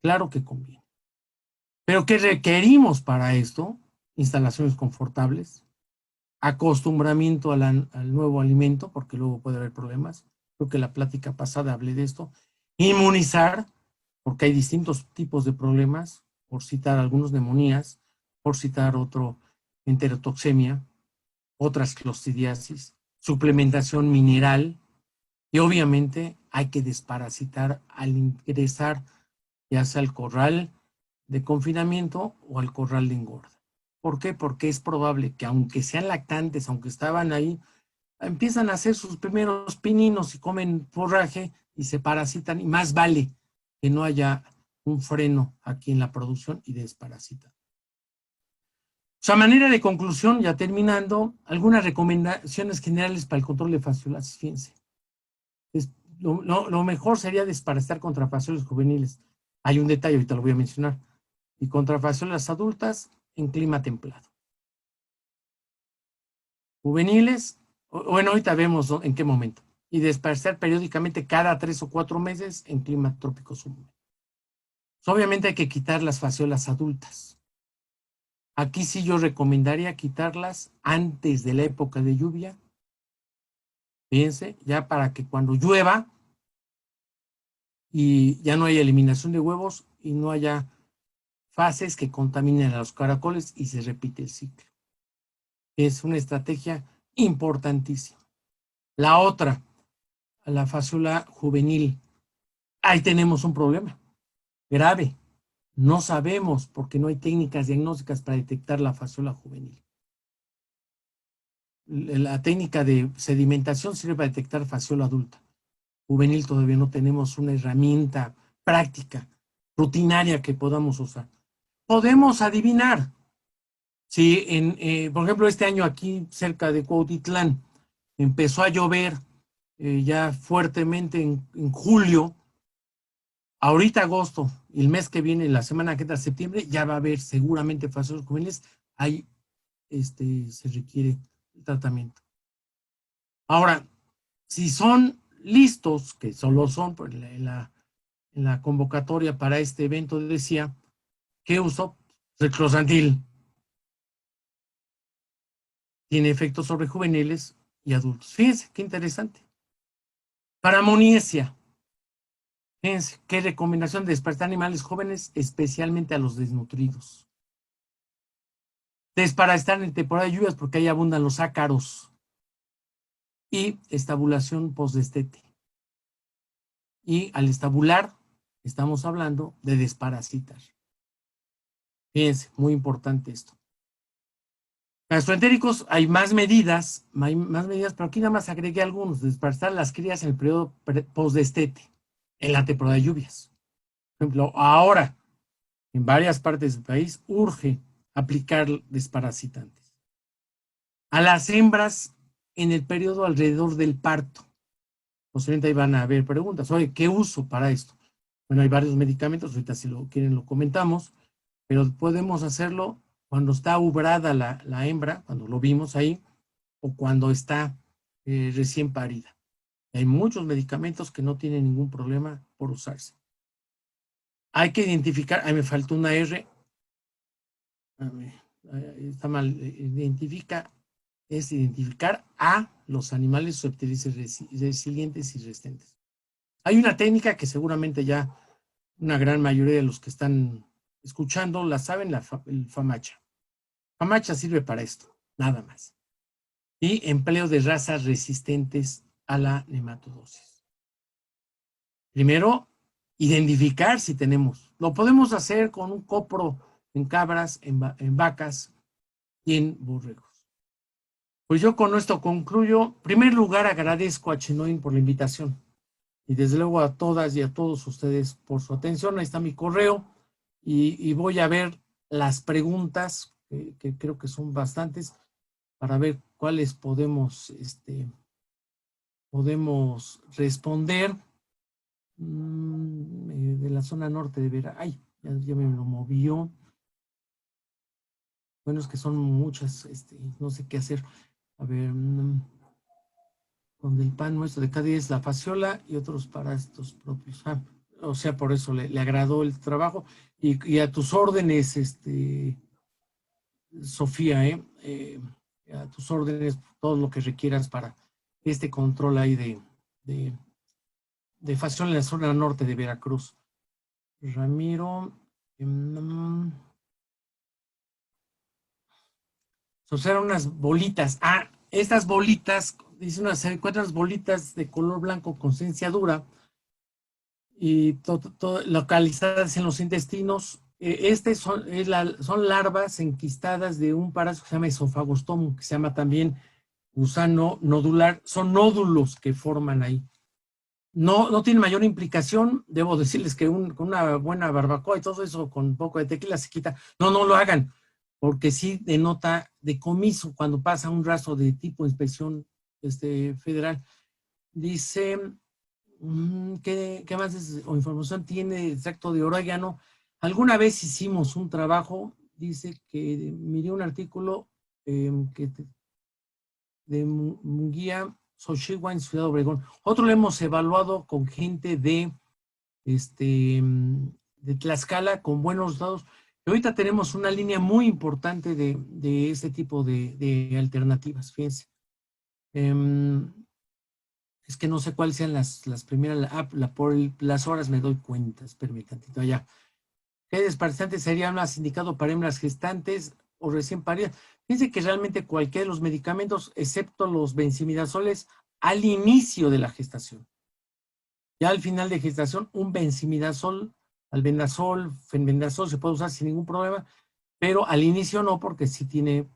claro que conviene. Pero ¿qué requerimos para esto? Instalaciones confortables, acostumbramiento al nuevo alimento, porque luego puede haber problemas. Creo que la plática pasada hablé de esto. Inmunizar, porque hay distintos tipos de problemas, por citar algunos, neumonías, por citar otro, enterotoxemia, otras clostridiasis, suplementación mineral, y obviamente hay que desparasitar al ingresar ya sea al corral de confinamiento o al corral de engorda. ¿Por qué? Porque es probable que aunque sean lactantes, aunque estaban ahí, empiezan a hacer sus primeros pininos y comen forraje y se parasitan, y más vale que no haya un freno aquí en la producción y desparasitan. O sea, a manera de conclusión, ya terminando, algunas recomendaciones generales para el control de fasciolasis. Fíjense, lo mejor sería desparasitar contra fasciolas juveniles. Hay un detalle, ahorita lo voy a mencionar. Y contra fasciolas adultas en clima templado. Juveniles, bueno, ahorita vemos en qué momento. Y desparasitar periódicamente cada 3 o 4 meses en clima trópico húmedo. Obviamente hay que quitar las fasciolas adultas. Aquí sí yo recomendaría quitarlas antes de la época de lluvia. Fíjense, ya para que cuando llueva y ya no haya eliminación de huevos y no haya fases que contaminen a los caracoles y se repite el ciclo. Es una estrategia importantísima. La otra, la fasciola juvenil. Ahí tenemos un problema grave. No sabemos porque no hay técnicas diagnósticas para detectar la fasciola juvenil. La técnica de sedimentación sirve para detectar fasciola adulta. Juvenil todavía no tenemos una herramienta práctica, rutinaria que podamos usar. Podemos adivinar. Si, por ejemplo, este año aquí cerca de Cuautitlán empezó a llover ya fuertemente en julio, ahorita agosto, y el mes que viene, la semana que entra, septiembre, ya va a haber seguramente fasciolas juveniles. Ahí se requiere el tratamiento. Ahora, si son listos, que solo son pues, en la convocatoria para este evento, decía, ¿qué uso? El closantil. Tiene efectos sobre juveniles y adultos. Fíjense, qué interesante. Para amoniesia. Fíjense, qué recomendación de despertar animales jóvenes, especialmente a los desnutridos. Desparasitar en temporada de lluvias porque ahí abundan los ácaros. Y estabulación postdestete. Y al estabular, estamos hablando de desparasitar. Fíjense, muy importante esto. Gastroentéricos, hay más medidas, pero aquí nada más agregué algunos. Desparasitar las crías en el periodo postdestete, en la temporada de lluvias. Por ejemplo, ahora, en varias partes del país, urge aplicar desparasitantes. A las hembras en el periodo alrededor del parto. Posiblemente ahí van a haber preguntas. Oye, ¿qué uso para esto? Bueno, hay varios medicamentos, ahorita si lo quieren lo comentamos, pero podemos hacerlo cuando está ubrada la hembra, cuando lo vimos ahí, o cuando está recién parida. Hay muchos medicamentos que no tienen ningún problema por usarse. Hay que identificar, ahí me faltó una R, está mal, es identificar a los animales susceptibles, resilientes y resistentes. Hay una técnica que seguramente ya una gran mayoría de los que están escuchando la saben, el FAMACHA. FAMACHA sirve para esto, nada más. Y empleo de razas resistentes a la nematodosis. Primero, identificar si tenemos. Lo podemos hacer con un copro en cabras, en vacas y en borregos. Pues yo con esto concluyo. En primer lugar, agradezco a Chenoin por la invitación. Y desde luego a todas y a todos ustedes por su atención. Ahí está mi correo y voy a ver las preguntas, que creo que son bastantes, para ver cuáles podemos responder. De la zona norte de Vera. Ay, ya me lo movió. Bueno, es que son muchas, no sé qué hacer. A ver, donde el pan nuestro de cada día es la faciola y otros para estos propios. O sea, por eso le agradó el trabajo. Y a tus órdenes, Sofía, a tus órdenes, todo lo que requieras para este control ahí de faciola en la zona norte de Veracruz. Ramiro, son unas bolitas. Estas bolitas, dice se encuentran las bolitas de color blanco con consistencia dura y localizadas en los intestinos. Son larvas enquistadas de un parásito que se llama Esophagostomus, que se llama también gusano nodular. Son nódulos que forman ahí. No tiene mayor implicación. Debo decirles que con una buena barbacoa y todo eso, con un poco de tequila se quita. No lo hagan, porque sí denota decomiso cuando pasa un rastro de tipo inspección federal. Dice, ¿qué más información tiene? Extracto de orégano. Alguna vez hicimos un trabajo, dice que miré un artículo de Munguía, Xochitl en Ciudad Obregón. Otro lo hemos evaluado con gente de Tlaxcala con buenos resultados. Y ahorita tenemos una línea muy importante de este tipo de alternativas, fíjense. Es que no sé cuáles sean las primeras, por las horas me doy cuenta, espérame tantito allá. ¿Qué desparasitante sería más indicado para hembras gestantes o recién paridas? Fíjense que realmente cualquiera de los medicamentos, excepto los benzimidazoles, al inicio de la gestación. Ya al final de gestación, un benzimidazol, albendazol, fenbendazol se puede usar sin ningún problema, pero al inicio no, porque sí tiene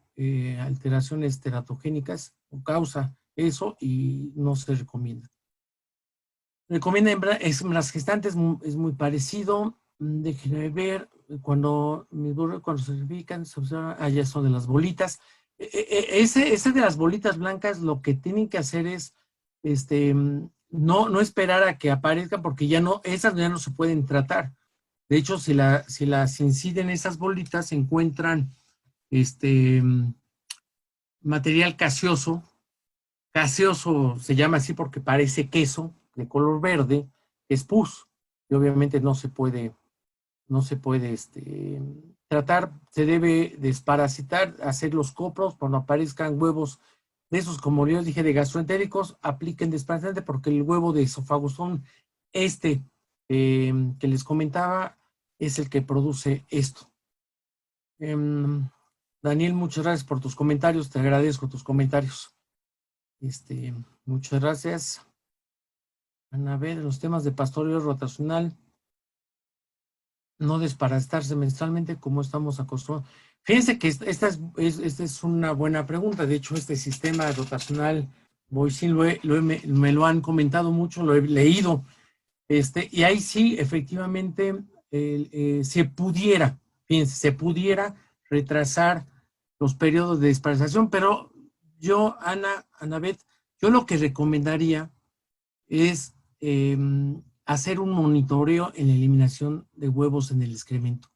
alteraciones teratogénicas o causa eso y no se recomienda. Recomienda hembras gestantes, es muy parecido. Déjenme ver, cuando se certifican, se observa, ya son de las bolitas. Ese de las bolitas blancas, lo que tienen que hacer es no esperar a que aparezcan, porque esas ya no se pueden tratar. De hecho, si las inciden esas bolitas, se encuentran material gaseoso. Gaseoso se llama así porque parece queso de color verde, es pus, y obviamente no se puede tratar. Se debe desparasitar, hacer los copros cuando aparezcan huevos de esos, como yo dije, de gastroentéricos, apliquen desparasitante, porque el huevo de Esophagostomus, que les comentaba, es el que produce esto. Daniel, muchas gracias por tus comentarios, te agradezco tus comentarios. Muchas gracias. Ana, a ver, los temas de pastoreo rotacional, no desparasitarse menstrualmente como estamos acostumbrados. Fíjense que esta es una buena pregunta. De hecho, este sistema rotacional, Boycin, me lo han comentado mucho, lo he leído. Y ahí sí, efectivamente, se pudiera retrasar los periodos de desparasitación, pero yo, Anabeth, yo lo que recomendaría es hacer un monitoreo en la eliminación de huevos en el excremento.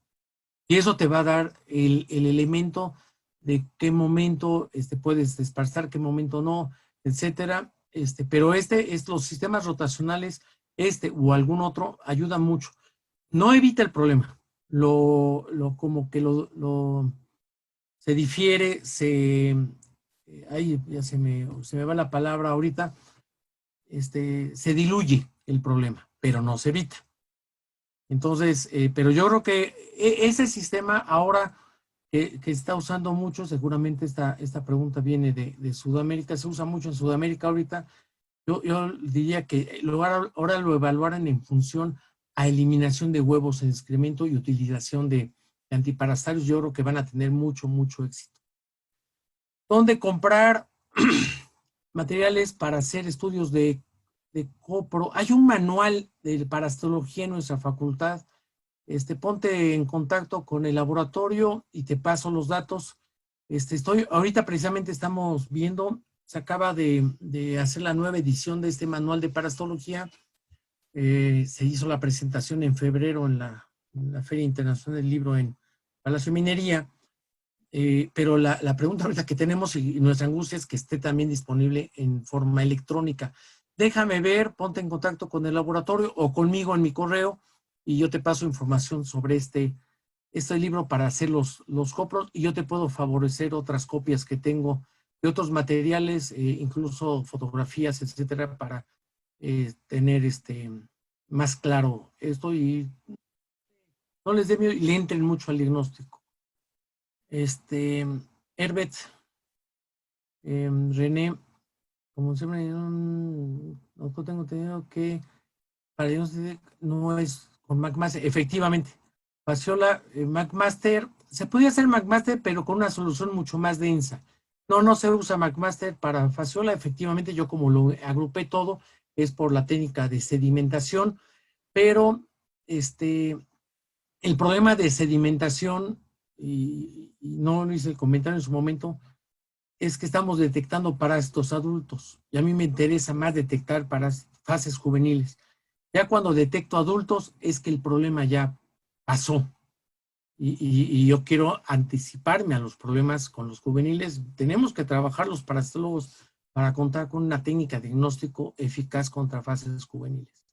Y eso te va a dar el elemento de qué momento puedes desparasitar, qué momento no, etcétera. Pero los sistemas rotacionales, o algún otro, ayudan mucho. No evita el problema. Como que se difiere, ahí ya se me va la palabra ahorita, se diluye el problema, pero no se evita. Entonces, pero yo creo que ese sistema ahora que está usando mucho, seguramente esta pregunta viene de Sudamérica, se usa mucho en Sudamérica ahorita. Yo diría que ahora lo evaluaran en función a eliminación de huevos en excremento y utilización de antiparasitarios. Yo creo que van a tener mucho, mucho éxito. ¿Dónde comprar materiales para hacer estudios de copro? Hay un manual de parasitología en nuestra facultad. Ponte en contacto con el laboratorio y te paso los datos. Ahorita precisamente estamos viendo, se acaba de hacer la nueva edición de este manual de parasitología. Se hizo la presentación en febrero en la Feria Internacional del Libro en Palacio de Minería. Pero la pregunta ahorita que tenemos y nuestra angustia es que esté también disponible en forma electrónica. Déjame ver, ponte en contacto con el laboratorio o conmigo en mi correo y yo te paso información sobre este libro para hacer los copros, y yo te puedo favorecer otras copias que tengo de otros materiales, incluso fotografías, etcétera, para tener más claro esto y no les dé miedo y le entren mucho al diagnóstico. Herbert, René, como siempre, no tengo entendido que para diagnóstico no es con McMaster. Efectivamente, Fasciola, McMaster, se podía hacer McMaster, pero con una solución mucho más densa. No se usa McMaster para fasciola. Efectivamente, yo como lo agrupé todo, es por la técnica de sedimentación, pero el problema de sedimentación, y no hice el comentario en su momento, es que estamos detectando parásitos adultos, y a mí me interesa más detectar fases juveniles. Ya cuando detecto adultos es que el problema ya pasó, y yo quiero anticiparme a los problemas con los juveniles. Tenemos que trabajar los parasitólogos para contar con una técnica de diagnóstico eficaz contra fases juveniles.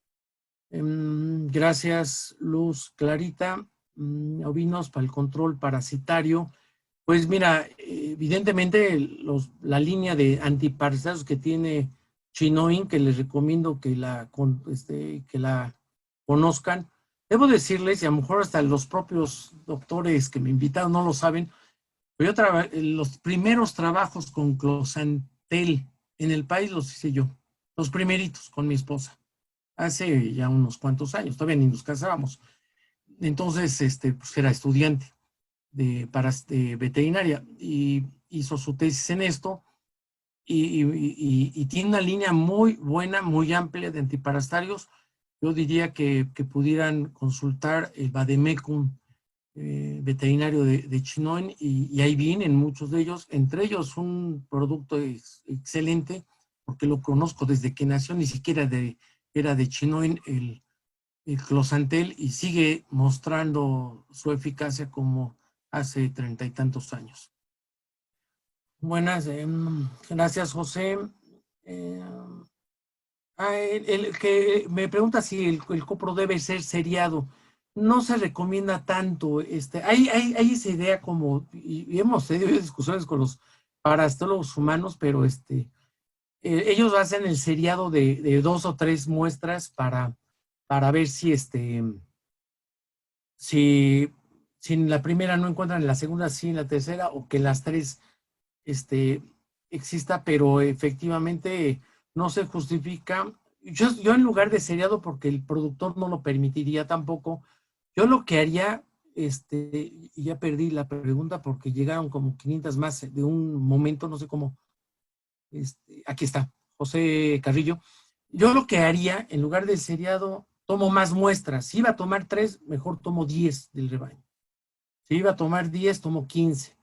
Gracias, Luz Clarita. Ovinos para el control parasitario. Pues mira, evidentemente la línea de antiparasitarios que tiene Chinoin, que les recomiendo que la conozcan. Debo decirles, y a lo mejor hasta los propios doctores que me invitaron no lo saben, pero los primeros trabajos con Closantel en el país los hice yo, los primeritos con mi esposa, hace ya unos cuantos años, todavía ni nos casábamos. Entonces, pues era estudiante de veterinaria y hizo su tesis en esto y tiene una línea muy buena, muy amplia de antiparasitarios. Yo diría que pudieran consultar el Vademecum veterinario de Chinoin y ahí vienen muchos de ellos, entre ellos un producto excelente, porque lo conozco desde que nació, ni siquiera era de Chinoin el Closantel, y sigue mostrando su eficacia como hace 30 y tantos años. Buenas, gracias, José. El que me pregunta si el copro debe ser seriado. No se recomienda tanto. Hay esa idea como, y hemos tenido discusiones con los parasitólogos humanos, pero ellos hacen el seriado de 2 o 3 muestras para ver si en la primera no encuentran, en la segunda sí, en la tercera, o que las 3 exista, pero efectivamente no se justifica. Yo en lugar de seriado, porque el productor no lo permitiría tampoco, yo lo que haría, y ya perdí la pregunta porque llegaron como 500 más de un momento, no sé cómo, aquí está, José Carrillo. Yo lo que haría, en lugar de seriado, tomo más muestras. Si iba a tomar 3, mejor tomo 10 del rebaño. Si iba a tomar 10, tomo 15,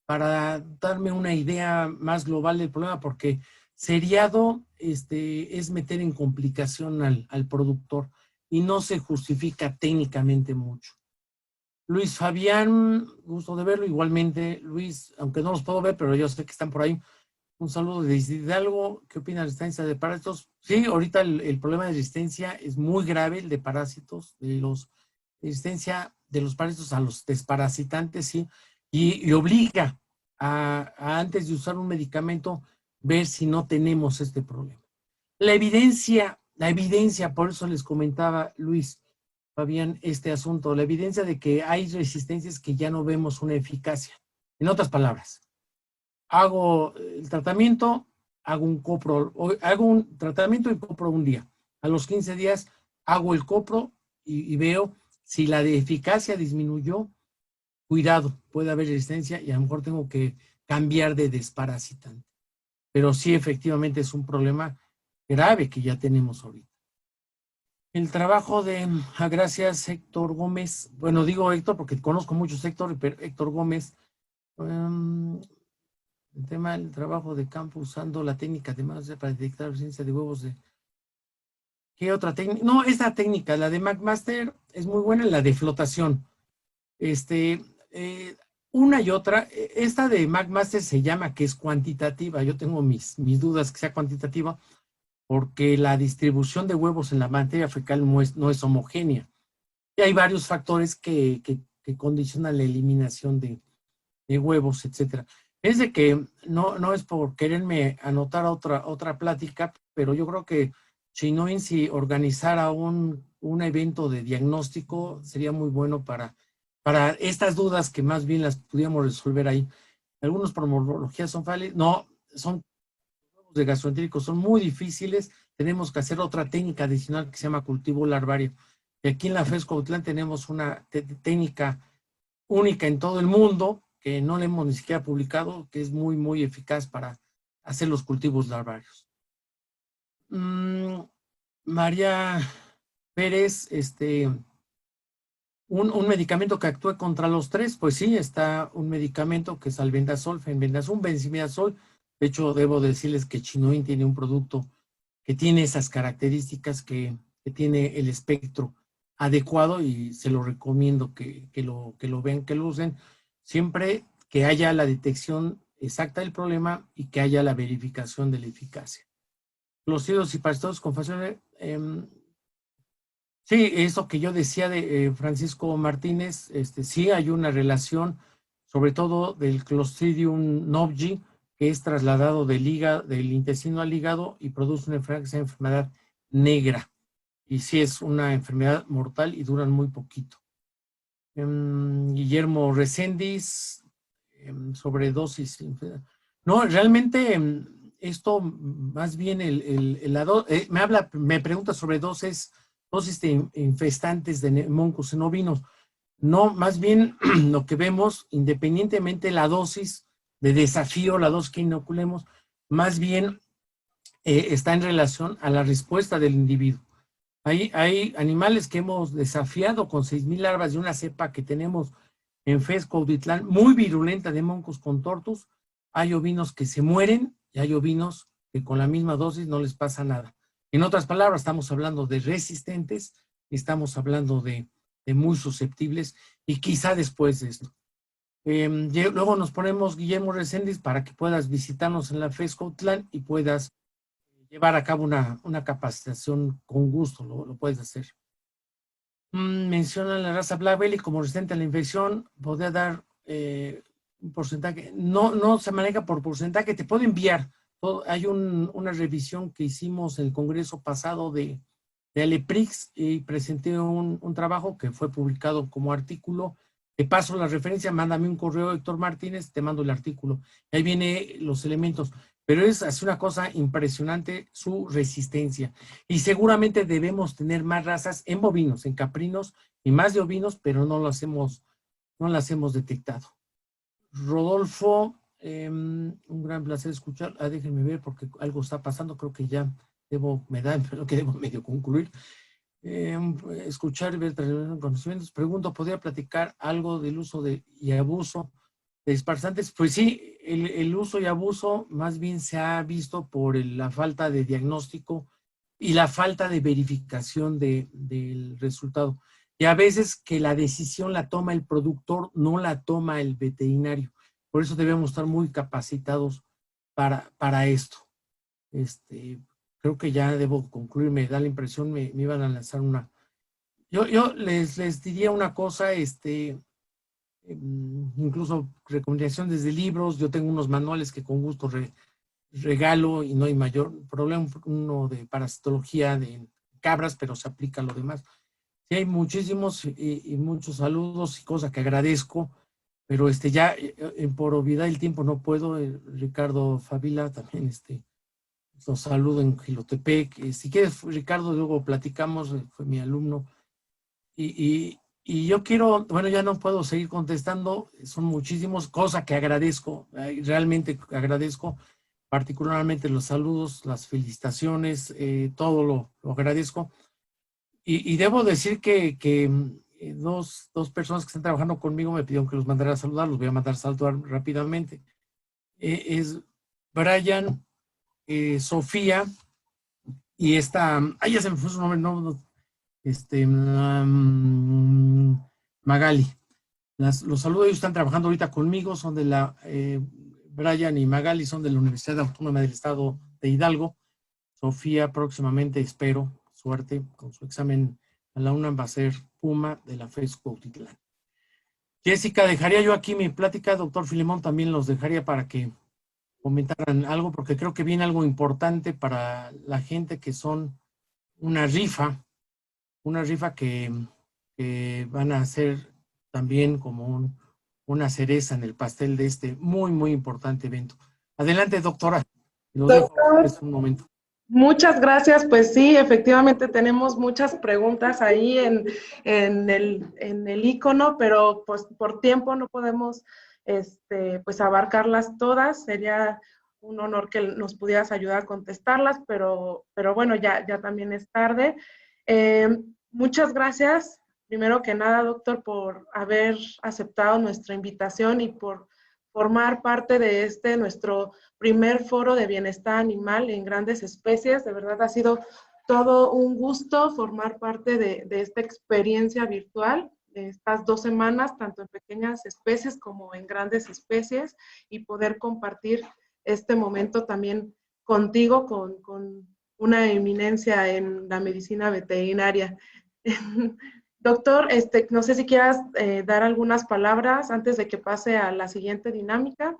para darme una idea más global del problema, porque seriado es meter en complicación al productor y no se justifica técnicamente mucho. Luis Fabián, gusto de verlo. Igualmente, Luis, aunque no los puedo ver, pero yo sé que están por ahí. Un saludo de Hidalgo. ¿Qué opina de la resistencia de parásitos? Sí, ahorita el problema de resistencia es muy grave, el de parásitos, resistencia de los parásitos a los desparasitantes, sí, y obliga a antes de usar un medicamento, ver si no tenemos este problema. La evidencia, por eso les comentaba, Luis Fabián, este asunto, la evidencia de que hay resistencias que ya no vemos una eficacia. En otras palabras, hago el tratamiento, hago un tratamiento y copro un día. A los 15 días hago el copro y veo si la de eficacia disminuyó, cuidado, puede haber resistencia y a lo mejor tengo que cambiar de desparasitante. Pero sí, efectivamente es un problema grave que ya tenemos ahorita. El trabajo de, gracias Héctor Gómez, bueno, digo Héctor porque conozco muchos Héctor, pero Héctor Gómez, el tema del trabajo de campo usando la técnica de más para detectar ausencia de huevos de... ¿Qué otra técnica? No, esta técnica, la de McMaster, es muy buena, la de flotación. Una y otra, esta de McMaster se llama que es cuantitativa. Yo tengo mis dudas que sea cuantitativa porque la distribución de huevos en la materia fecal no es homogénea. Y hay varios factores que condicionan la eliminación de huevos, etcétera. Es de que no es por quererme anotar otra plática, pero yo creo que Chinoin, si organizara un evento de diagnóstico, sería muy bueno para estas dudas que más bien las pudiéramos resolver ahí. Algunos por morfología son fáciles, no, son de gastroentéricos, son muy difíciles, tenemos que hacer otra técnica adicional que se llama cultivo larvario. Y aquí en la FES Cuautitlán tenemos una técnica única en todo el mundo, que no le hemos ni siquiera publicado, que es muy, muy eficaz para hacer los cultivos larvarios. María Pérez, un medicamento que actúe contra los tres, pues sí, está un medicamento que es albendazol, fenbendazol, benzimidazol. De hecho, debo decirles que Chinoin tiene un producto que tiene esas características, que tiene el espectro adecuado y se lo recomiendo que lo vean, que lo usen, siempre que haya la detección exacta del problema y que haya la verificación de la eficacia. Clocidios y parasitoides con facción, sí, eso que yo decía de Francisco Martínez, sí hay una relación, sobre todo del Clostridium nobgi, que es trasladado del intestino al hígado y produce una enfermedad negra. Y sí es una enfermedad mortal y duran muy poquito. Guillermo Reséndiz, sobredosis. No, realmente esto más bien me pregunta sobre dosis de infestantes de Neumococcus en ovinos. No, más bien lo que vemos, independientemente de la dosis de desafío, la dosis que inoculemos, más bien está en relación a la respuesta del individuo. Hay animales que hemos desafiado con 6,000 larvas de una cepa que tenemos en FES Cuautitlán, muy virulenta de Neumococcus contortus. Hay ovinos que se mueren y hay ovinos que con la misma dosis no les pasa nada. En otras palabras, estamos hablando de resistentes, estamos hablando de muy susceptibles y quizá después de esto. Luego nos ponemos Guillermo Reséndiz para que puedas visitarnos en la FES Cuautitlán y puedas llevar a cabo una capacitación con gusto, lo puedes hacer. Mencionan la raza Black Belly como resistente a la infección, podría dar un porcentaje, no se maneja por porcentaje, te puedo enviar. Hay una revisión que hicimos en el congreso pasado de Aleprix y presenté un trabajo que fue publicado como artículo. Te paso la referencia, mándame un correo, Héctor Martínez, te mando el artículo. Ahí vienen los elementos, pero es una cosa impresionante su resistencia. Y seguramente debemos tener más razas en bovinos, en caprinos y más de ovinos, pero no las hemos detectado. Rodolfo, un gran placer escuchar. Déjenme ver porque algo está pasando, creo que ya debo medio concluir. Escuchar y ver conocimientos. Pregunto, ¿podría platicar algo del uso y abuso de dispersantes? Pues sí, el uso y abuso más bien se ha visto por la falta de diagnóstico y la falta de verificación del resultado. Y a veces que la decisión la toma el productor, no la toma el veterinario. Por eso debemos estar muy capacitados para esto. Creo que ya debo concluir, me da la impresión, me iban a lanzar una... Yo les diría una cosa, incluso recomendación desde libros, yo tengo unos manuales que con gusto regalo y no hay mayor problema, uno de parasitología de cabras, pero se aplica a lo demás. Sí, hay muchísimos y muchos saludos y cosas que agradezco, pero ya por obviedad del tiempo no puedo. Ricardo Favila también, los saludo en Jilotepec. Si quieres, Ricardo, luego platicamos, fue mi alumno. Y yo quiero, bueno, ya no puedo seguir contestando, son muchísimos, cosa que agradezco, realmente agradezco, particularmente los saludos, las felicitaciones, todo lo agradezco. Y debo decir que dos personas que están trabajando conmigo me pidieron que los mandara a saludar, los voy a mandar a saludar rápidamente. Es Brian, Sofía y esta, ay, ya se me fue su nombre, Magali. Los saludo, ellos están trabajando ahorita conmigo, son de la, Brian y Magali son de la Universidad Autónoma del Estado de Hidalgo. Sofía próximamente, espero, suerte, con su examen a la UNAM va a ser Puma de la FES Cuautitlán. Jessica, dejaría yo aquí mi plática, doctor Filemón también los dejaría para que comentaran algo, porque creo que viene algo importante para la gente que son una rifa que van a hacer también como una cereza en el pastel de este muy, muy importante evento. Adelante, doctora. Lo dejo un momento. Muchas gracias. Pues sí, efectivamente tenemos muchas preguntas ahí en el icono, pero pues por tiempo no podemos pues abarcarlas todas. Sería un honor que nos pudieras ayudar a contestarlas, pero bueno, ya también es tarde. Muchas gracias, primero que nada, doctor, por haber aceptado nuestra invitación y por formar parte de nuestro primer foro de bienestar animal en grandes especies. De verdad ha sido todo un gusto formar parte de esta experiencia virtual, de estas 2 semanas, tanto en pequeñas especies como en grandes especies, y poder compartir este momento también contigo, con una eminencia en la medicina veterinaria. Doctor, no sé si quieras dar algunas palabras antes de que pase a la siguiente dinámica.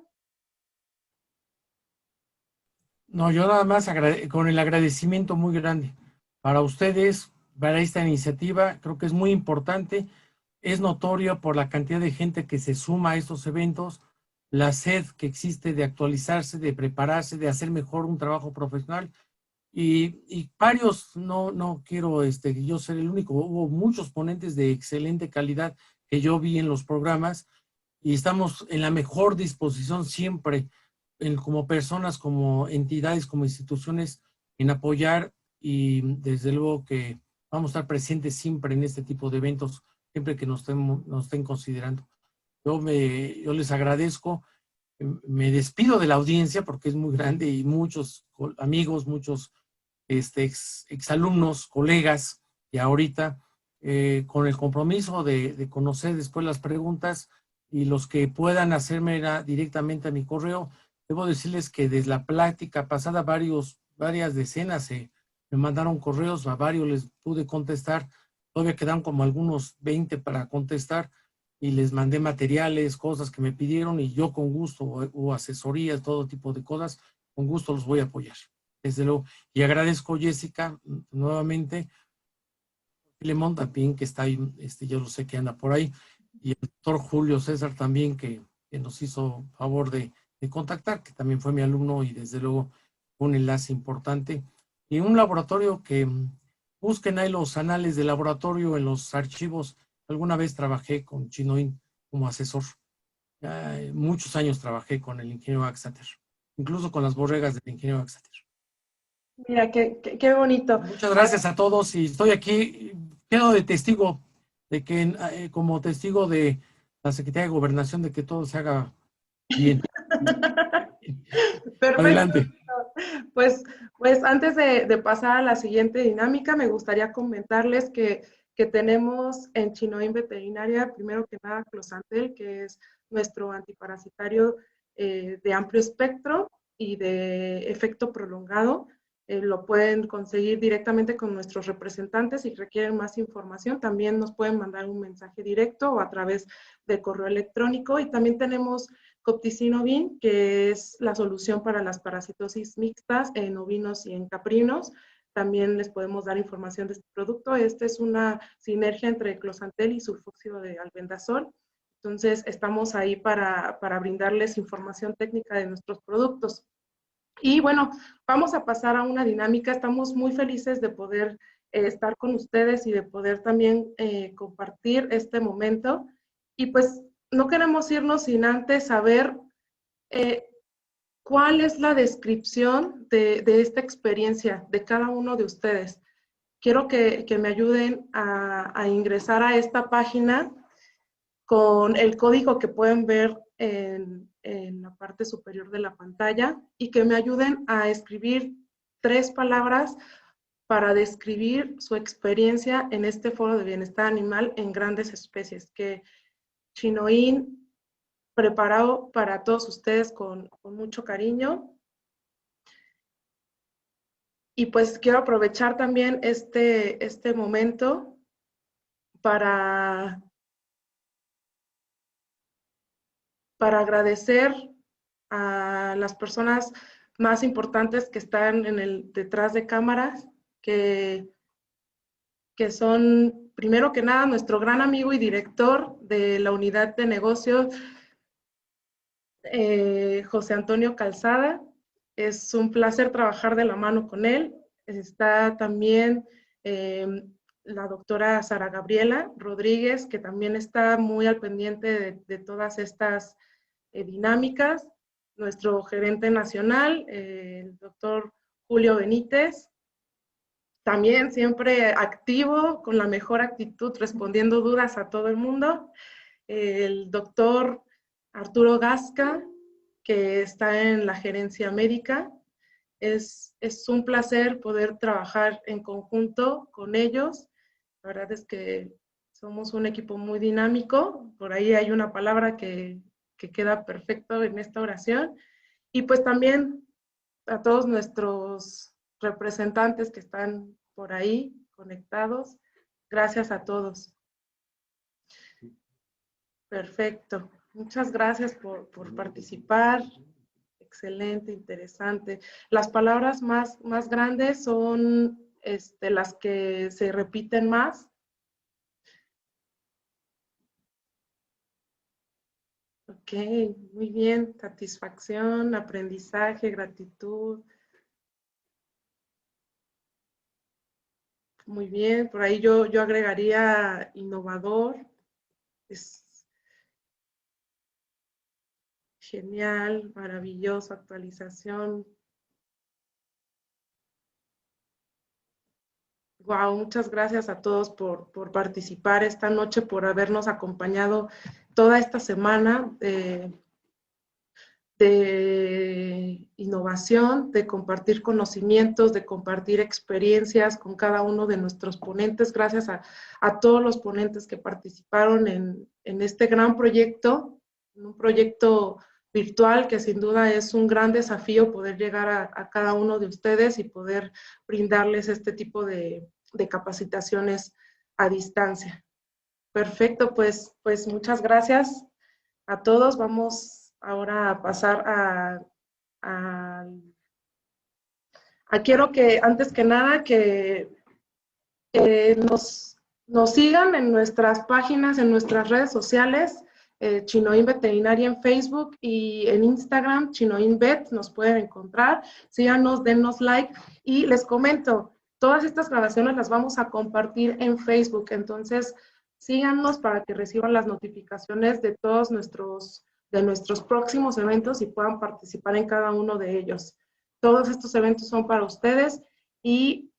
No, yo nada más con el agradecimiento muy grande para ustedes, para esta iniciativa. Creo que es muy importante, es notorio por la cantidad de gente que se suma a estos eventos, la sed que existe de actualizarse, de prepararse, de hacer mejor un trabajo profesional. Y varios, no quiero yo ser el único, hubo muchos ponentes de excelente calidad que yo vi en los programas y estamos en la mejor disposición siempre, como personas, como entidades, como instituciones, en apoyar, y desde luego que vamos a estar presentes siempre en este tipo de eventos, siempre que nos estén considerando. Yo les agradezco, me despido de la audiencia porque es muy grande y muchos amigos, muchos exalumnos, colegas, y ahorita con el compromiso de conocer después las preguntas, y los que puedan hacerme directamente a mi correo. Debo decirles que desde la plática pasada varias decenas me mandaron correos, a varios les pude contestar, todavía quedan como algunos 20 para contestar, y les mandé materiales, cosas que me pidieron, y yo con gusto, o asesorías, todo tipo de cosas, con gusto los voy a apoyar. Desde luego, y agradezco, Jessica, nuevamente, Filemón también, que está ahí, yo lo sé que anda por ahí, y el doctor Julio César también, que nos hizo favor de contactar, que también fue mi alumno, y desde luego un enlace importante. Y un laboratorio que busquen ahí los anales del laboratorio en los archivos. Alguna vez trabajé con Chinoin como asesor. Muchos años trabajé con el ingeniero Axater, incluso con las borregas del ingeniero Axater. Mira, qué bonito. Muchas gracias a todos, y estoy aquí, quedo de testigo de que, como testigo de la Secretaría de Gobernación, de que todo se haga bien. Perfecto. Adelante. Pues antes de pasar a la siguiente dinámica, me gustaría comentarles que tenemos en Chinoin Veterinaria, primero que nada, Closantel, que es nuestro antiparasitario de amplio espectro y de efecto prolongado. Lo pueden conseguir directamente con nuestros representantes. Si requieren más información, también nos pueden mandar un mensaje directo o a través de correo electrónico. Y también tenemos Copticin-Ovin, que es la solución para las parasitosis mixtas en ovinos y en caprinos. También les podemos dar información de este producto. Este es una sinergia entre Closantel y sulfóxido de albendazol. Entonces, estamos ahí para brindarles información técnica de nuestros productos. Y bueno, vamos a pasar a una dinámica. Estamos muy felices de poder estar con ustedes y de poder también compartir este momento. Y pues no queremos irnos sin antes saber cuál es la descripción de esta experiencia de cada uno de ustedes. Quiero que me ayuden a ingresar a esta página con el código que pueden ver en la parte superior de la pantalla y que me ayuden a escribir 3 palabras para describir su experiencia en este foro de bienestar animal en grandes especies, que Chinoín preparado para todos ustedes con mucho cariño. Y pues quiero aprovechar también este momento para agradecer a las personas más importantes que están en el detrás de cámaras, que son, primero que nada, nuestro gran amigo y director de la unidad de negocios, José Antonio Calzada. Es un placer trabajar de la mano con él. Está también la doctora Sara Gabriela Rodríguez, que también está muy al pendiente de todas estas dinámicas. Nuestro gerente nacional, el doctor Julio Benítez, también siempre activo, con la mejor actitud, respondiendo dudas a todo el mundo. El doctor Arturo Gasca, que está en la gerencia médica. Es un placer poder trabajar en conjunto con ellos. La verdad es que somos un equipo muy dinámico. Por ahí hay una palabra que queda perfecto en esta oración. Y pues también a todos nuestros representantes que están por ahí conectados. Gracias a todos. Perfecto. Muchas gracias por participar. Excelente, interesante. Las palabras más grandes son las que se repiten más. Ok, muy bien. Satisfacción, aprendizaje, gratitud. Muy bien. Por ahí yo agregaría innovador. Es genial, maravilloso, actualización. Wow, muchas gracias a todos por participar esta noche, por habernos acompañado toda esta semana de innovación, de compartir conocimientos, de compartir experiencias con cada uno de nuestros ponentes. Gracias a todos los ponentes que participaron en este gran proyecto, un proyecto virtual que sin duda es un gran desafío poder llegar a cada uno de ustedes y poder brindarles este tipo de capacitaciones a distancia. Perfecto, pues muchas gracias a todos. Vamos ahora a pasar quiero que, antes que nada, que nos sigan en nuestras páginas, en nuestras redes sociales, Chinoín Veterinaria en Facebook y en Instagram, Chinoín Vet, nos pueden encontrar. Síganos, dennos like y les comento, todas estas grabaciones las vamos a compartir en Facebook, entonces síganos para que reciban las notificaciones de todos nuestros próximos eventos y puedan participar en cada uno de ellos. Todos estos eventos son para ustedes y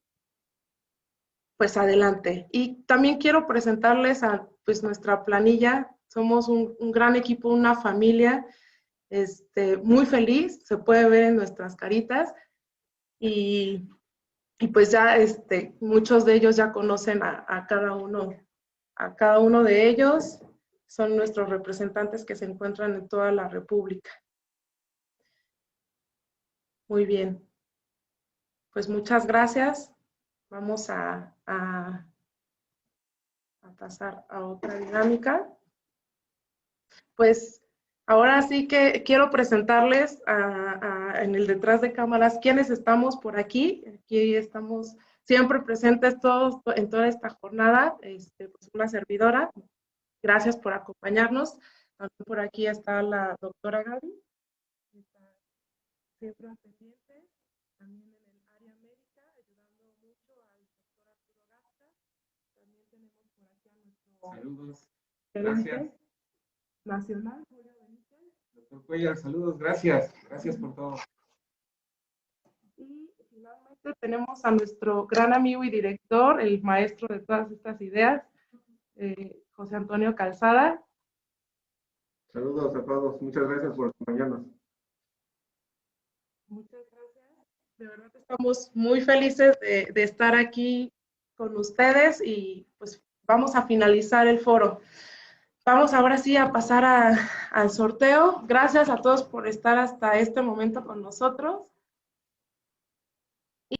pues adelante. Y también quiero presentarles a pues nuestra planilla. Somos un gran equipo, una familia muy feliz, se puede ver en nuestras caritas y pues ya muchos de ellos ya conocen a cada uno de ellos. Son nuestros representantes que se encuentran en toda la República. Muy bien. Pues muchas gracias. Vamos a pasar a otra dinámica. Pues ahora sí que quiero presentarles en el detrás de cámaras quiénes estamos por aquí. Aquí estamos siempre presentes todos en toda esta jornada. Pues una servidora. Gracias por acompañarnos. También por aquí está la doctora Gaby. Está siempre pendiente. También en el área médica, ayudando mucho al doctor Arturo Saludos. gerente Gracias. nacional. Doctor Cuellar, saludos, gracias. Gracias por todo. Y finalmente tenemos a nuestro gran amigo y director, el maestro de todas estas ideas, José Antonio Calzada. Saludos a todos. Muchas gracias por acompañarnos. Muchas gracias. De verdad estamos muy felices de estar aquí con ustedes y pues vamos a finalizar el foro. Vamos ahora sí a pasar al sorteo. Gracias a todos por estar hasta este momento con nosotros.